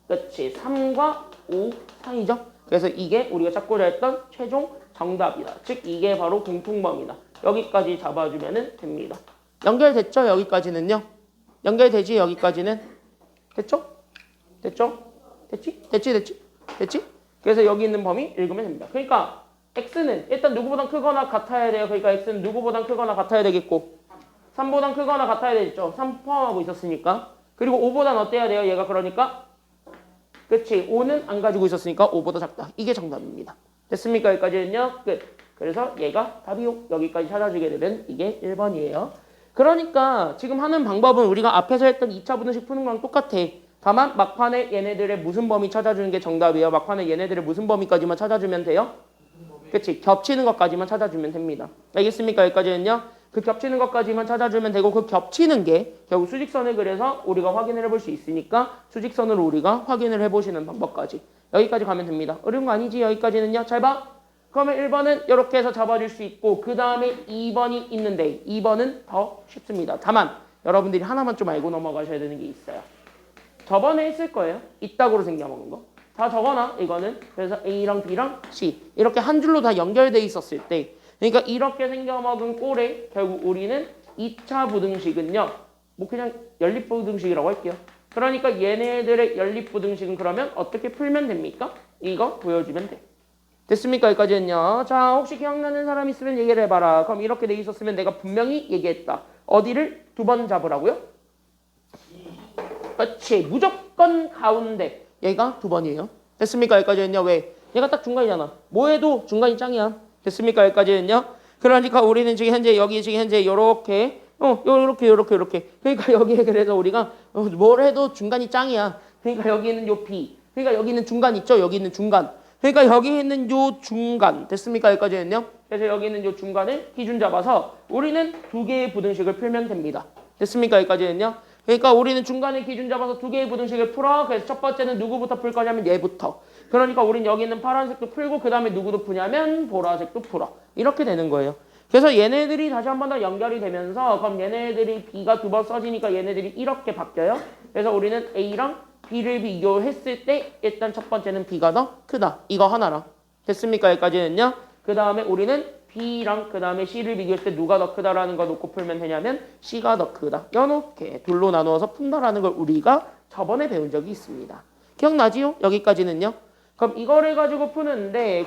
그렇지. 3과 5 사이죠. 그래서 이게 우리가 찾고자 했던 최종 정답이다. 즉 이게 바로 공통범위다. 여기까지 잡아주면 됩니다. 연결됐죠? 여기까지는요. 연결되지? 여기까지는? 됐죠? 됐죠? 됐지? 그래서 여기 있는 범위 읽으면 됩니다. 그러니까 x는 일단 누구보단 크거나 같아야 돼요. 그러니까 x는 누구보단 크거나 같아야 되겠고 3보단 크거나 같아야 되겠죠. 3 포함하고 있었으니까. 그리고 5보단 어때야 돼요? 얘가 그러니까 그치? 5는 안 가지고 있었으니까 5보다 작다. 이게 정답입니다. 됐습니까? 여기까지는요. 끝. 그래서 얘가 답이요. 여기까지 찾아주게 되면 이게 1번이에요. 그러니까 지금 하는 방법은 우리가 앞에서 했던 2차 분식 푸는 거랑 똑같아. 다만 막판에 얘네들의 무슨 범위 찾아주는 게 정답이에요. 막판에 얘네들의 무슨 범위까지만 찾아주면 돼요. 그치? 겹치는 것까지만 찾아주면 됩니다. 알겠습니까? 여기까지는요. 그 겹치는 것까지만 찾아주면 되고 그 겹치는 게 결국 수직선을 그려서 우리가 확인을 해볼 수 있으니까 수직선으로 우리가 확인을 해보시는 방법까지. 여기까지 가면 됩니다. 어려운 거 아니지? 여기까지는요. 잘 봐. 그러면 1번은 이렇게 해서 잡아줄 수 있고 그 다음에 2번이 있는데 2번은 더 쉽습니다. 다만 여러분들이 하나만 좀 알고 넘어가셔야 되는 게 있어요. 저번에 했을 거예요. 이따구로 생겨먹은 거. 다 적어놔 이거는. 그래서 A랑 B랑 C 이렇게 한 줄로 다 연결돼 있었을 때 그러니까 이렇게 생겨먹은 꼴에 결국 우리는 2차 부등식은요. 뭐 그냥 연립부등식이라고 할게요. 그러니까 얘네들의 연립부등식은 그러면 어떻게 풀면 됩니까? 이거 보여주면 돼. 됐습니까? 여기까지는요. 자, 혹시 기억나는 사람 있으면 얘기를 해봐라. 그럼 이렇게 돼 있었으면 내가 분명히 얘기했다. 어디를 두 번 잡으라고요? 그렇지. 무조건 가운데. 얘가 2번이에요. 됐습니까? 여기까지는요. 왜? 얘가 딱 중간이잖아. 뭐 해도 중간이 짱이야. 됐습니까? 여기까지는요. 그러니까 우리는 지금 현재 여기 지금 현재 요렇게 요렇게 그러니까 여기에 그래서 우리가 뭘 해도 중간이 짱이야. 그러니까 여기 있는 요 B 그러니까 여기 있는 중간 있죠? 여기 있는 중간 그러니까 여기 있는 요 중간 됐습니까? 여기까지는요. 그래서 여기 있는 요 중간을 기준 잡아서 우리는 두 개의 부등식을 풀면 됩니다. 됐습니까? 여기까지는요. 그러니까 우리는 중간에 기준 잡아서 두 개의 부등식을 풀어. 그래서 첫 번째는 누구부터 풀 거냐면 얘부터. 그러니까 우린 여기 있는 파란색도 풀고 그 다음에 누구도 푸냐면 보라색도 풀어. 이렇게 되는 거예요. 그래서 얘네들이 다시 한 번 더 연결이 되면서 그럼 얘네들이 B가 2번 써지니까 얘네들이 이렇게 바뀌어요. 그래서 우리는 A랑 B를 비교했을 때 일단 첫 번째는 B가 더 크다. 이거 하나랑. 됐습니까? 여기까지는요. 그 다음에 우리는 B랑 그 다음에 C를 비교했을 때 누가 더 크다라는 거 놓고 풀면 되냐면 C가 더 크다. 이렇게 둘로 나누어서 푼다라는 걸 우리가 저번에 배운 적이 있습니다. 기억나지요? 여기까지는요. 그럼 이거를 가지고 푸는데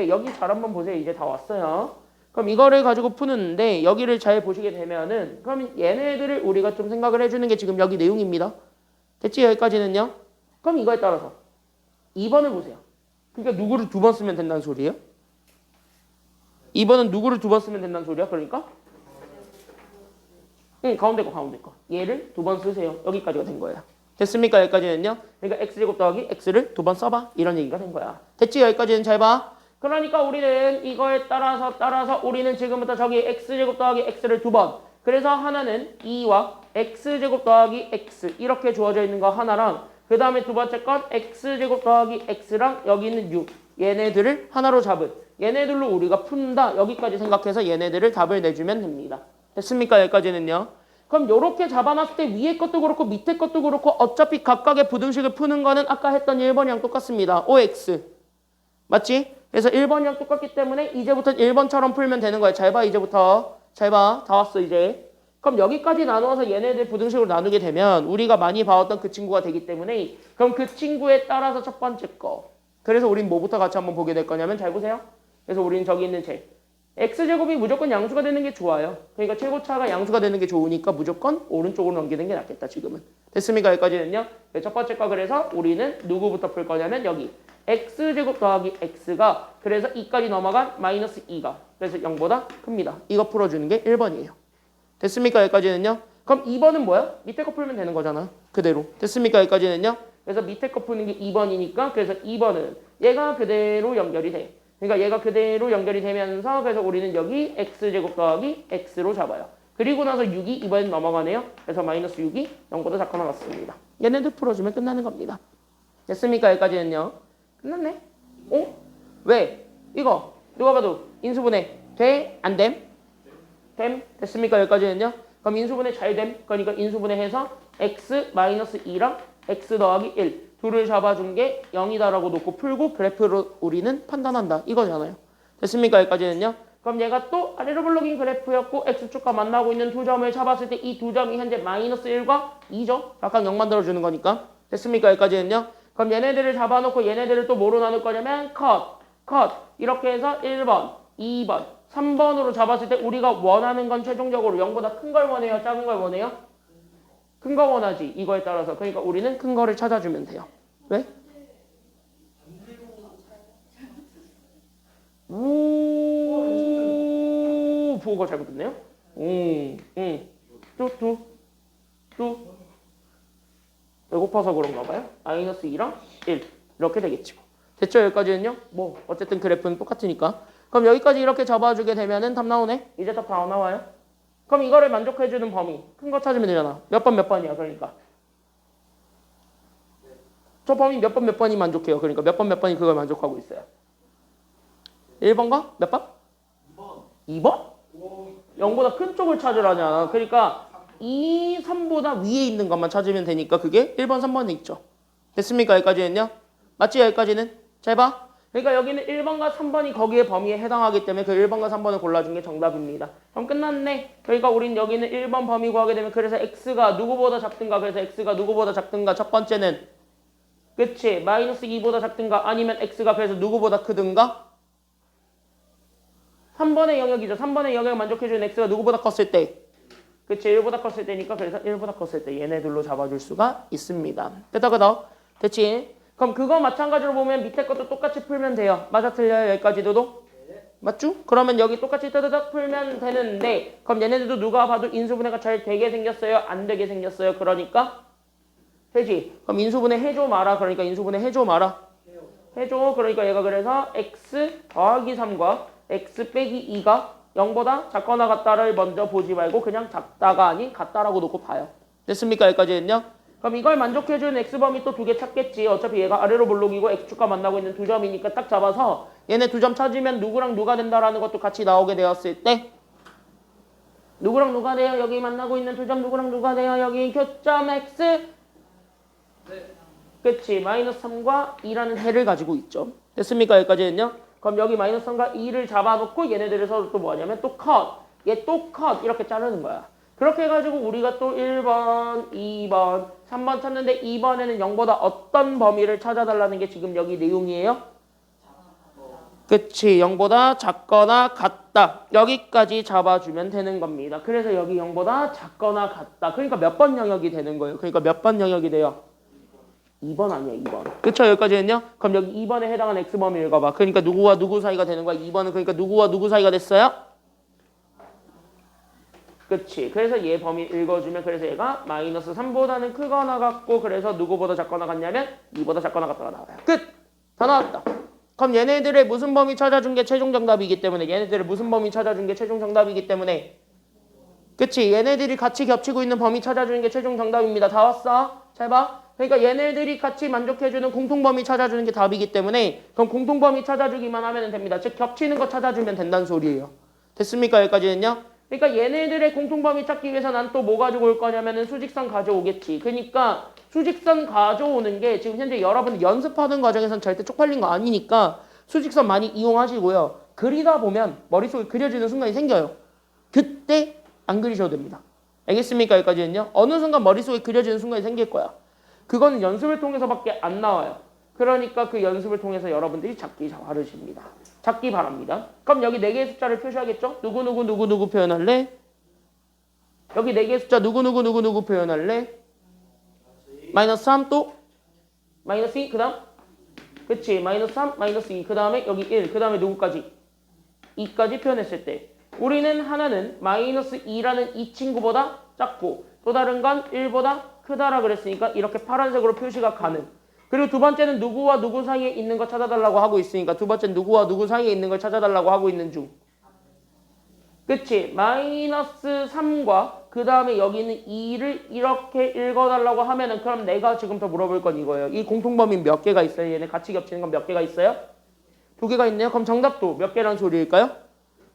여기 잘 한번 보세요. 이제 다 왔어요. 그럼 이거를 가지고 푸는데 여기를 잘 보시게 되면은 그럼 얘네들을 우리가 좀 생각을 해주는 게 지금 여기 내용입니다. 됐지? 여기까지는요. 그럼 이거에 따라서 2번을 보세요. 그러니까 누구를 2번 쓰면 된다는 소리예요? 2번은 누구를 2번 쓰면 된다는 소리야? 그러니까? 가운데 거. 얘를 2번 쓰세요. 여기까지가 된 거예요. 됐습니까? 여기까지는요. 그러니까 x제곱 더하기 x를 2번 써봐. 이런 얘기가 된 거야. 됐지? 여기까지는 잘 봐. 그러니까 우리는 이거에 따라서 우리는 지금부터 저기 x제곱 더하기 x를 2번. 그래서 하나는 2와 x제곱 더하기 x 이렇게 주어져 있는 거 하나랑 그 다음에 두 번째 건 x제곱 더하기 x랑 여기 있는 6 얘네들을 하나로 잡은 얘네들로 우리가 푼다. 여기까지 생각해서 얘네들을 답을 내주면 됩니다. 됐습니까? 여기까지는요. 그럼 이렇게 잡아놨을 때 위에 것도 그렇고 밑에 것도 그렇고 어차피 각각의 부등식을 푸는 거는 아까 했던 1번이랑 똑같습니다. OX. 맞지? 그래서 1번이랑 똑같기 때문에 이제부터 1번처럼 풀면 되는 거예요. 잘 봐 이제부터. 잘 봐. 다 왔어 이제. 그럼 여기까지 나누어서 얘네들 부등식으로 나누게 되면 우리가 많이 봐왔던 그 친구가 되기 때문에 그럼 그 친구에 따라서 첫 번째 거. 그래서 우린 뭐부터 같이 한번 보게 될 거냐면 잘 보세요. 그래서 우린 저기 있는 제 x제곱이 무조건 양수가 되는 게 좋아요. 그러니까 최고차가 양수가 되는 게 좋으니까 무조건 오른쪽으로 넘기는 게 낫겠다 지금은. 됐습니까? 여기까지는요. 첫 번째 거 그래서 우리는 누구부터 풀 거냐면 여기 x제곱 더하기 x가 그래서 2까지 넘어간 마이너스 2가 그래서 0보다 큽니다. 이거 풀어주는 게 1번이에요. 됐습니까? 여기까지는요. 그럼 2번은 뭐야? 밑에 거 풀면 되는 거잖아. 그대로. 됐습니까? 여기까지는요. 그래서 밑에 거 푸는 게 2번이니까 그래서 2번은 얘가 그대로 연결이 돼. 그러니까 얘가 그대로 연결이 되면서 그래서 우리는 여기 x제곱 더하기 x로 잡아요. 그리고 나서 6이 이번엔 넘어가네요. 그래서 마이너스 6이 0보다 작거나 같습니다. 얘네들 풀어주면 끝나는 겁니다. 됐습니까? 여기까지는요. 끝났네. 어? 왜? 이거 누가 봐도 인수분해 돼? 안 됨? 됨? 됐습니까? 여기까지는요. 그럼 인수분해 잘 됨. 그러니까 인수분해해서 x 마이너스 2랑 x 더하기 1 둘을 잡아준 게 0이다라고 놓고 풀고 그래프로 우리는 판단한다. 이거잖아요. 됐습니까? 여기까지는요. 그럼 얘가 또 아래로 블록인 그래프였고 x축과 만나고 있는 두 점을 잡았을 때 이 두 점이 현재 마이너스 1과 2죠. 각각 0 만들어주는 거니까. 됐습니까? 여기까지는요. 그럼 얘네들을 잡아놓고 얘네들을 또 뭐로 나눌 거냐면 컷. 이렇게 해서 1번, 2번, 3번으로 잡았을 때 우리가 원하는 건 최종적으로 0보다 큰 걸 원해요? 작은 걸 원해요? 큰 거 원하지. 이거에 따라서. 그러니까 우리는 큰 거를 찾아주면 돼요. 왜? 오, 부호가 잘못됐네요. 또. 배고파서 그런가 봐요. 마이너스 2랑 1. 이렇게 되겠지. 됐죠? 여기까지는요? 뭐 어쨌든 그래프는 똑같으니까. 그럼 여기까지 이렇게 잡아주게 되면은 답 나오네. 이제 답 다 나와요. 그럼 이거를 만족해주는 범위 큰 거 찾으면 되잖아. 몇 번이야 그러니까. 저 범위 몇 번이 만족해요. 그러니까 몇 번이 그걸 만족하고 있어요. 1번과 몇 번? 2번? 0보다 큰 쪽을 찾으라잖아. 그러니까 2, 3보다 위에 있는 것만 찾으면 되니까 그게 1번, 3번에 있죠. 됐습니까? 여기까지는요? 맞지? 여기까지는? 잘 봐. 그러니까 여기는 1번과 3번이 거기에 범위에 해당하기 때문에 그 1번과 3번을 골라준 게 정답입니다. 그럼 끝났네. 그러니까 우린 여기는 1번 범위 구하게 되면 그래서 x가 누구보다 작든가 그래서 x가 누구보다 작든가 첫 번째는 그치? 마이너스 2보다 작든가 아니면 x가 그래서 누구보다 크든가 3번의 영역이죠. 3번의 영역을 만족해주는 x가 누구보다 컸을 때 그치? 1보다 컸을 때니까 그래서 1보다 컸을 때 얘네들로 잡아줄 수가 있습니다. 끄덕끄덕. 됐지? 그럼 그거 마찬가지로 보면 밑에 것도 똑같이 풀면 돼요. 맞아 틀려요? 여기까지도? 맞죠? 그러면 여기 똑같이 뜨드득 풀면 되는데 그럼 얘네들도 누가 봐도 인수분해가 잘 되게 생겼어요? 안 되게 생겼어요? 그러니까 되지? 그럼 인수분해 해줘 마라. 그러니까 인수분해 해줘 마라. 해줘. 그러니까 얘가 그래서 x 더하기 3과 x 빼기 2가 0보다 작거나 같다를 먼저 보지 말고 그냥 작다가 아닌 같다라고 놓고 봐요. 됐습니까? 여기까지 했냐? 그럼 이걸 만족해주는 x범위 또 두 개 찾겠지. 어차피 얘가 아래로 볼록이고 x축과 만나고 있는 두 점이니까 딱 잡아서 얘네 두 점 찾으면 누구랑 누가 된다라는 것도 같이 나오게 되었을 때 누구랑 누가 돼요? 여기 만나고 있는 두 점 누구랑 누가 돼요? 여기 교점 x 그치? 마이너스 3과 2라는 해를 가지고 있죠. 됐습니까? 여기까지 했냐? 그럼 여기 마이너스 3과 2를 잡아놓고 얘네들을 서로 또 뭐냐면 또 컷, 얘 또 컷 이렇게 자르는 거야. 그렇게 해가지고 우리가 또 1번, 2번, 3번 찾는데 2번에는 0보다 어떤 범위를 찾아달라는 게 지금 여기 내용이에요? 그치? 0보다 작거나 같다. 여기까지 잡아주면 되는 겁니다. 그래서 여기 0보다 작거나 같다. 그러니까 몇 번 영역이 되는 거예요? 그러니까 몇 번 영역이 돼요? 2번 아니야 2번. 그쵸? 여기까지 했냐? 그럼 여기 2번에 해당하는 x범위 읽어봐. 그러니까 누구와 누구 사이가 되는 거야? 2번은 그러니까 누구와 누구 사이가 됐어요? 그치? 그래서 얘 범위 읽어주면 그래서 얘가 마이너스 3보다는 크거나 같고 그래서 누구보다 작거나 같냐면 2보다 작거나 같다가 나와요. 끝! 다 나왔다. 그럼 얘네들의 무슨 범위 찾아준 게 최종 정답이기 때문에 얘네들의 무슨 범위 찾아준 게 최종 정답이기 때문에 그치? 얘네들이 같이 겹치고 있는 범위 찾아주는 게 최종 정답입니다. 다 왔어? 잘 봐. 그러니까 얘네들이 같이 만족해주는 공통범위 찾아주는 게 답이기 때문에 그럼 공통범위 찾아주기만 하면 됩니다. 즉 겹치는 거 찾아주면 된다는 소리예요. 됐습니까? 여기까지 했냐? 그러니까 얘네들의 공통범위 찾기 위해서 난 또 뭐 가지고 올 거냐면은 수직선 가져오겠지. 그러니까 수직선 가져오는 게 지금 현재 여러분 연습하는 과정에서는 절대 쪽팔린 거 아니니까 수직선 많이 이용하시고요. 그리다 보면 머릿속에 그려지는 순간이 생겨요. 그때 안 그리셔도 됩니다. 알겠습니까? 여기까지 했냐? 어느 순간 머릿속에 그려지는 순간이 생길 거야. 그거는 연습을 통해서밖에 안 나와요. 그러니까 그 연습을 통해서 여러분들이 찾기 바르십니다. 찾기 바랍니다. 그럼 여기 4개의 숫자를 표시하겠죠? 누구 표현할래? 여기 4개의 숫자 누구 표현할래? 마이너스 3 또? 마이너스 2 그 다음? 그치 마이너스 3 마이너스 2 그 다음에 여기 1 그 다음에 누구까지? 2까지 표현했을 때 우리는 하나는 마이너스 2라는 이 친구보다 작고 또 다른 건 1보다 크다라 그랬으니까 이렇게 파란색으로 표시가 가능. 그리고 두 번째는 누구와 누구 사이에 있는 거 찾아달라고 하고 있으니까 두 번째는 누구와 누구 사이에 있는 걸 찾아달라고 하고 있는 중. 그치? 마이너스 3과 그 다음에 여기는 2를 이렇게 읽어달라고 하면은 그럼 내가 지금부터 물어볼 건 이거예요. 이 공통범위 몇 개가 있어요? 얘네 같이 겹치는 건 몇 개가 있어요? 2개가 있네요. 그럼 정답도 몇 개란 소리일까요?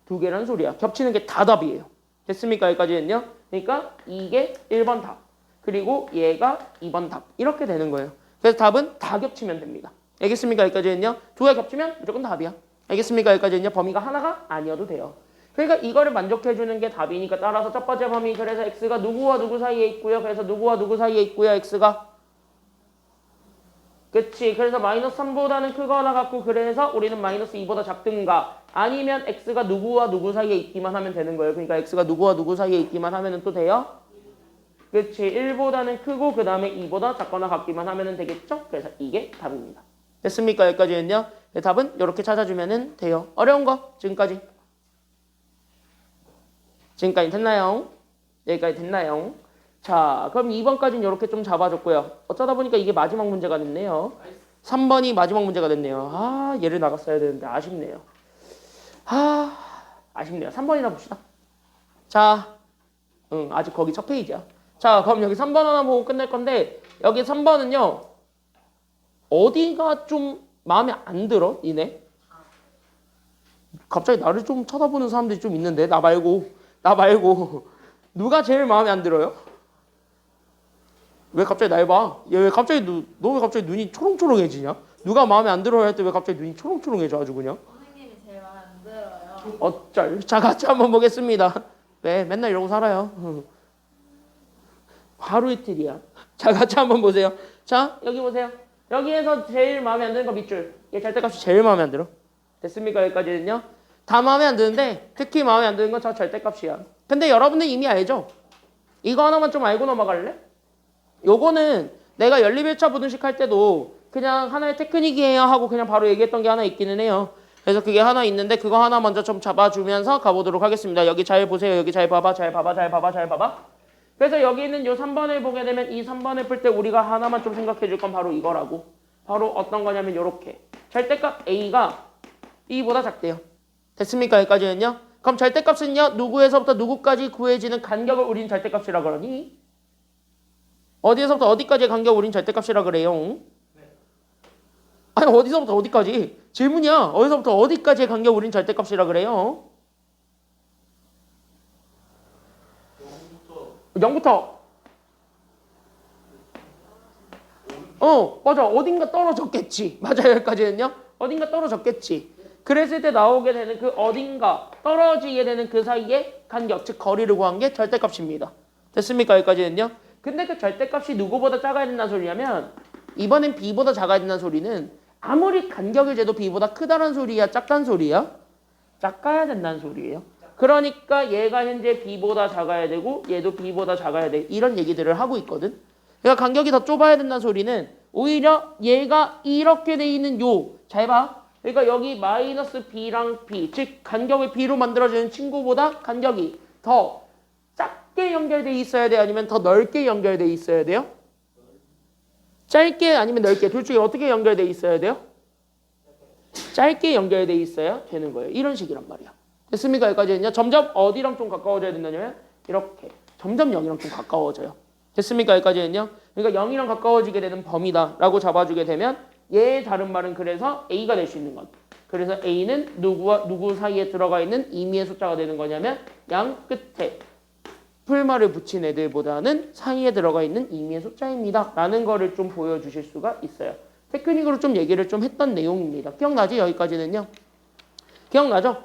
2개란 소리야. 겹치는 게 다 답이에요. 됐습니까? 여기까지 했냐? 그러니까 이게 1번 답. 그리고 얘가 2번 답. 이렇게 되는 거예요. 그래서 답은 다 겹치면 됩니다. 알겠습니까? 여기까지 했냐? 2개 겹치면 무조건 답이야. 알겠습니까? 여기까지 했냐? 범위가 하나가 아니어도 돼요. 그러니까 이거를 만족해주는 게 답이니까 따라서 첫 번째 범위 그래서 x가 누구와 누구 사이에 있고요. 그래서 누구와 누구 사이에 있고요. x가 그치. 그래서 마이너스 3보다는 크거나 같고 그래서 우리는 마이너스 2보다 작든가 아니면 x가 누구와 누구 사이에 있기만 하면 되는 거예요. 그러니까 x가 누구와 누구 사이에 있기만 하면 또 돼요. 그치. 1보다는 크고 그 다음에 2보다 작거나 같기만 하면 되겠죠. 그래서 이게 답입니다. 됐습니까? 여기까지 했냐? 네, 답은 이렇게 찾아주면 돼요. 어려운 거 지금까지 됐나요? 여기까지 됐나요? 자, 그럼 2번까지는 이렇게 좀 잡아줬고요. 어쩌다 보니까 이게 마지막 문제가 됐네요. 3번이 마지막 문제가 됐네요. 아, 얘를 나갔어야 되는데 아쉽네요. 아쉽네요. 3번이나 봅시다. 자, 아직 거기 첫 페이지야. 자, 그럼 여기 3번 하나 보고 끝낼 건데 여기 3번은요. 어디가 좀 마음에 안 들어? 니네? 갑자기 나를 좀 쳐다보는 사람들이 좀 있는데 나 말고 누가 제일 마음에 안 들어요? 왜 갑자기 날 봐? 얘 왜 갑자기 너 왜 갑자기 눈이 초롱초롱해지냐? 누가 마음에 안 들어 할 때 왜 갑자기 눈이 초롱초롱해져 아주 그냥? 선생님이 제일 마음에 안 들어요. 어쩔. 자, 같이 한번 보겠습니다. 왜 맨날 이러고 살아요? 하루 이틀이야. 자, 같이 한번 보세요. 자, 여기 보세요. 여기에서 제일 마음에 안 드는 거 밑줄. 얘 절대값이 제일 마음에 안 들어. 됐습니까? 여기까지는요. 다 마음에 안 드는데 특히 마음에 안 드는 건 저 절대값이야. 근데 여러분들 이미 알죠? 이거 하나만 좀 알고 넘어갈래? 요거는 내가 연립일차 부등식 할 때도 그냥 하나의 테크닉이에요 하고 그냥 바로 얘기했던 게 하나 있기는 해요. 그래서 그게 하나 있는데 그거 하나 먼저 좀 잡아주면서 가보도록 하겠습니다. 여기 잘 보세요. 여기 잘 봐봐. 잘 봐봐. 잘 봐봐. 잘 봐봐. 그래서 여기 있는 요 3번을 보게 되면 이 3번을 풀 때 우리가 하나만 좀 생각해 줄 건 바로 이거라고. 바로 어떤 거냐면 요렇게. 절대값 A가 B보다 작대요. 됐습니까? 여기까지는요? 그럼 절대값은요? 누구에서부터 누구까지 구해지는 간격을 우린 절대값이라 그러니? 어디에서부터 어디까지의 간격을 우린 절대값이라 그래요? 아니 어디서부터 어디까지? 질문이야. 어디서부터 어디까지의 간격을 우린 절대값이라 그래요? 0부터 맞아. 어딘가 떨어졌겠지. 맞아요. 여기까지는요. 어딘가 떨어졌겠지. 그랬을 때 나오게 되는 그 어딘가 떨어지게 되는 그 사이의 간격, 즉 거리를 구한 게 절대값입니다. 됐습니까? 여기까지는요. 근데 그 절대값이 누구보다 작아야 된다는 소리냐면 이번엔 B보다 작아야 된다는 소리는 아무리 간격을 재도 B보다 크다는 소리야? 작다는 소리야? 작아야 된다는 소리예요. 그러니까 얘가 현재 B보다 작아야 되고 얘도 B보다 작아야 돼. 이런 얘기들을 하고 있거든. 그러니까 간격이 더 좁아야 된다는 소리는 오히려 얘가 이렇게 돼 있는 잘 봐. 그러니까 여기 마이너스 B랑 B, 즉 간격을 B로 만들어지는 친구보다 간격이 더 작게 연결돼 있어야 돼? 아니면 더 넓게 연결돼 있어야 돼요? 짧게 아니면 넓게 둘 중에 어떻게 연결돼 있어야 돼요? 짧게 연결돼 있어야 되는 거예요. 이런 식이란 말이야. 됐습니까? 여기까지는요. 점점 어디랑 좀 가까워져야 된다냐면 이렇게 점점 0이랑 좀 가까워져요. 됐습니까? 여기까지는요. 그러니까 0이랑 가까워지게 되는 범위다 라고 잡아주게 되면 얘의 다른 말은 그래서 A가 될 수 있는 것. 그래서 A는 누구와 누구 사이에 들어가 있는 임의의 숫자가 되는 거냐면 양 끝에 풀말을 붙인 애들보다는 사이에 들어가 있는 임의의 숫자입니다 라는 거를 좀 보여주실 수가 있어요. 테크닉으로 좀 얘기를 좀 했던 내용입니다. 기억나지? 여기까지는요. 기억나죠?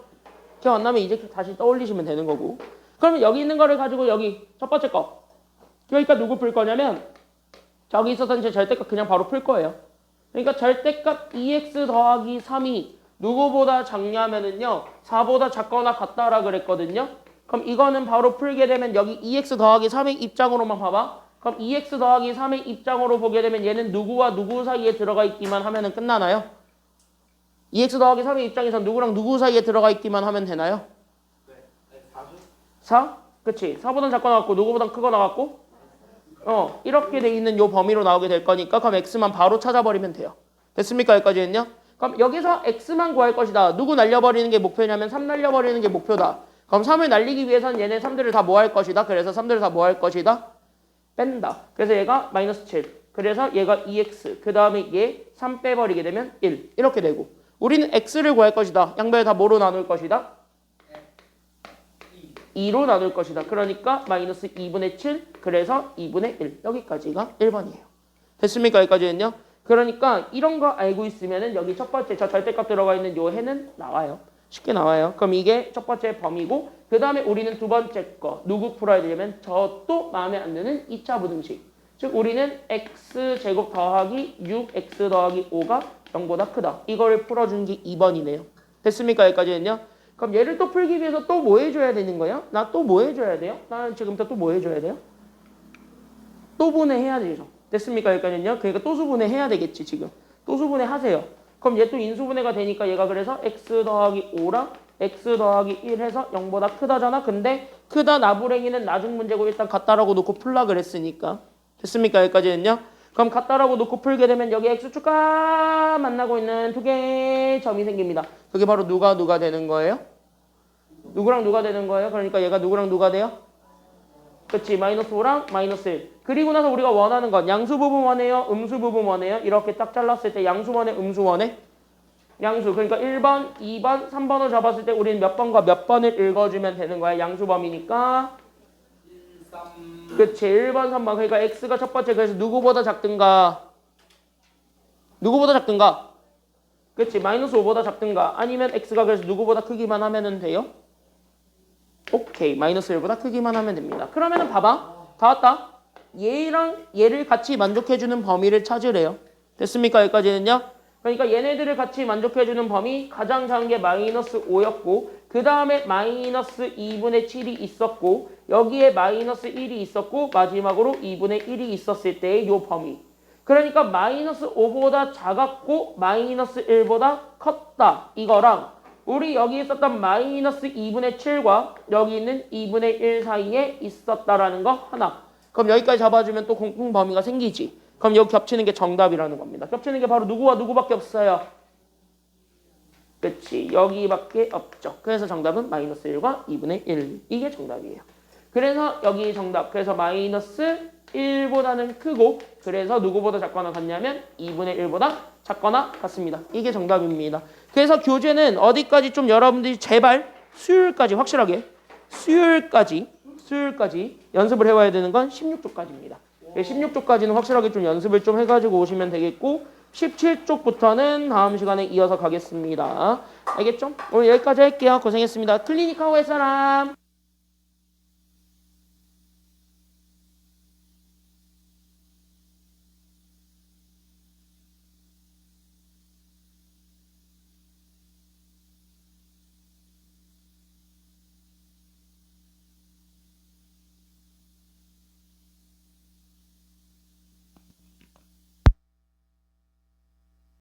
기억 안 나면 이제 다시 떠올리시면 되는 거고. 그러면 여기 있는 거를 가지고 여기 첫 번째 거. 그러니까 누구 풀 거냐면 저기 있어서 이제 절대값 그냥 바로 풀 거예요. 그러니까 절대값 2x 더하기 3이 누구보다 작냐면은요 4보다 작거나 같다라 그랬거든요. 그럼 이거는 바로 풀게 되면 여기 2x 더하기 3의 입장으로만 봐봐. 그럼 2x 더하기 3의 입장으로 보게 되면 얘는 누구와 누구 사이에 들어가 있기만 하면은 끝나나요? 2x 더하기 3의 입장에서 누구랑 누구 사이에 들어가 있기만 하면 되나요? 네. 4죠? 4? 그치. 4보단 작거나 같고 누구보단 크거나 같고 이렇게 돼 있는 요 범위로 나오게 될 거니까 그럼 x만 바로 찾아버리면 돼요. 됐습니까? 여기까지는요? 그럼 여기서 x만 구할 것이다. 누구 날려버리는 게 목표냐면 3 날려버리는 게 목표다. 그럼 3을 날리기 위해서는 얘네 3들을 다 뭐 할 것이다? 그래서 3들을 다 뭐 할 것이다? 뺀다. 그래서 얘가 마이너스 7. 그래서 얘가 2x. 그 다음에 얘 3 빼버리게 되면 1. 이렇게 되고 우리는 x를 구할 것이다. 양변을 다 뭐로 나눌 것이다? 2로 나눌 것이다. 그러니까 마이너스 2분의 7. 그래서 2분의 1. 여기까지가 1번이에요. 됐습니까? 여기까지는요. 그러니까 이런 거 알고 있으면은 여기 첫 번째 저 절대값 들어가 있는 요 해는 나와요. 쉽게 나와요. 그럼 이게 첫 번째 범위고 그 다음에 우리는 두 번째 거 누구 풀어야 되냐면 저 또 마음에 안 드는 2차 부등식. 즉 우리는 x제곱 더하기 6x 더하기 5가 0보다 크다. 이걸 풀어준 게 2번이네요. 됐습니까? 여기까지는요. 그럼 얘를 또 풀기 위해서 또 뭐 해줘야 되는 거예요? 나 또 뭐 해줘야 돼요? 나는 지금부터 또 뭐 해줘야 돼요? 또 분해해야 되죠. 됐습니까? 여기까지는요. 그러니까 또 수분해해야 되겠지 지금. 또 수분해하세요. 그럼 얘 또 인수분해가 되니까 얘가 그래서 x 더하기 5랑 x 더하기 1 해서 0보다 크다잖아. 근데 크다 나부랭이는 나중 문제고 일단 같다라고 놓고 풀라 그랬으니까. 됐습니까? 여기까지는요. 그럼 같다라고 놓고 풀게 되면 여기 x축과 만나고 있는 두 개의 점이 생깁니다. 그게 바로 누가 되는 거예요? 누구랑 누가 되는 거예요? 그러니까 얘가 누구랑 누가 돼요? 그치. 마이너스 5랑 마이너스 1. 그리고 나서 우리가 원하는 건 양수 부분 원해요? 음수 부분 원해요? 이렇게 딱 잘랐을 때 양수 원해? 음수 원해? 양수. 그러니까 1번, 2번, 3번을 잡았을 때 우리는 몇 번과 몇 번을 읽어주면 되는 거야. 양수 범위니까. 1, 3. 그치. 1번, 3번. 그러니까 x가 첫 번째. 그래서 누구보다 작든가. 누구보다 작든가. 그치. 마이너스 5보다 작든가. 아니면 x가 그래서 누구보다 크기만 하면 돼요? 오케이. 마이너스 1보다 크기만 하면 됩니다. 그러면은 봐봐. 다 왔다. 얘랑 얘를 같이 만족해주는 범위를 찾으래요. 됐습니까? 여기까지는요. 그러니까 얘네들을 같이 만족해주는 범위 가장 작은 게 마이너스 5였고 그 다음에 마이너스 2분의 7이 있었고 여기에 마이너스 1이 있었고 마지막으로 2분의 1이 있었을 때의 요 범위. 그러니까 마이너스 5보다 작았고 마이너스 1보다 컸다. 이거랑 우리 여기 있었던 마이너스 2분의 7과 여기 있는 2분의 1 사이에 있었다라는 거 하나. 그럼 여기까지 잡아주면 또 공통 범위가 생기지. 그럼 여기 겹치는 게 정답이라는 겁니다. 겹치는 게 바로 누구와 누구밖에 없어요. 그치, 여기밖에 없죠. 그래서 정답은 마이너스 1과 2분의 1. 이게 정답이에요. 그래서 여기 정답. 그래서 마이너스 1보다는 크고 그래서 누구보다 작거나 같냐면 2분의 1보다 작거나 같습니다. 이게 정답입니다. 그래서 교재는 어디까지 좀 여러분들이 제발 수요일까지 확실하게 수요일까지 연습을 해와야 되는 건 16쪽까지입니다. 16쪽까지는 확실하게 좀 연습을 좀 해가지고 오시면 되겠고 17쪽부터는 다음 시간에 이어서 가겠습니다. 알겠죠? 오늘 여기까지 할게요. 고생했습니다. 클리닉하고 할 사람.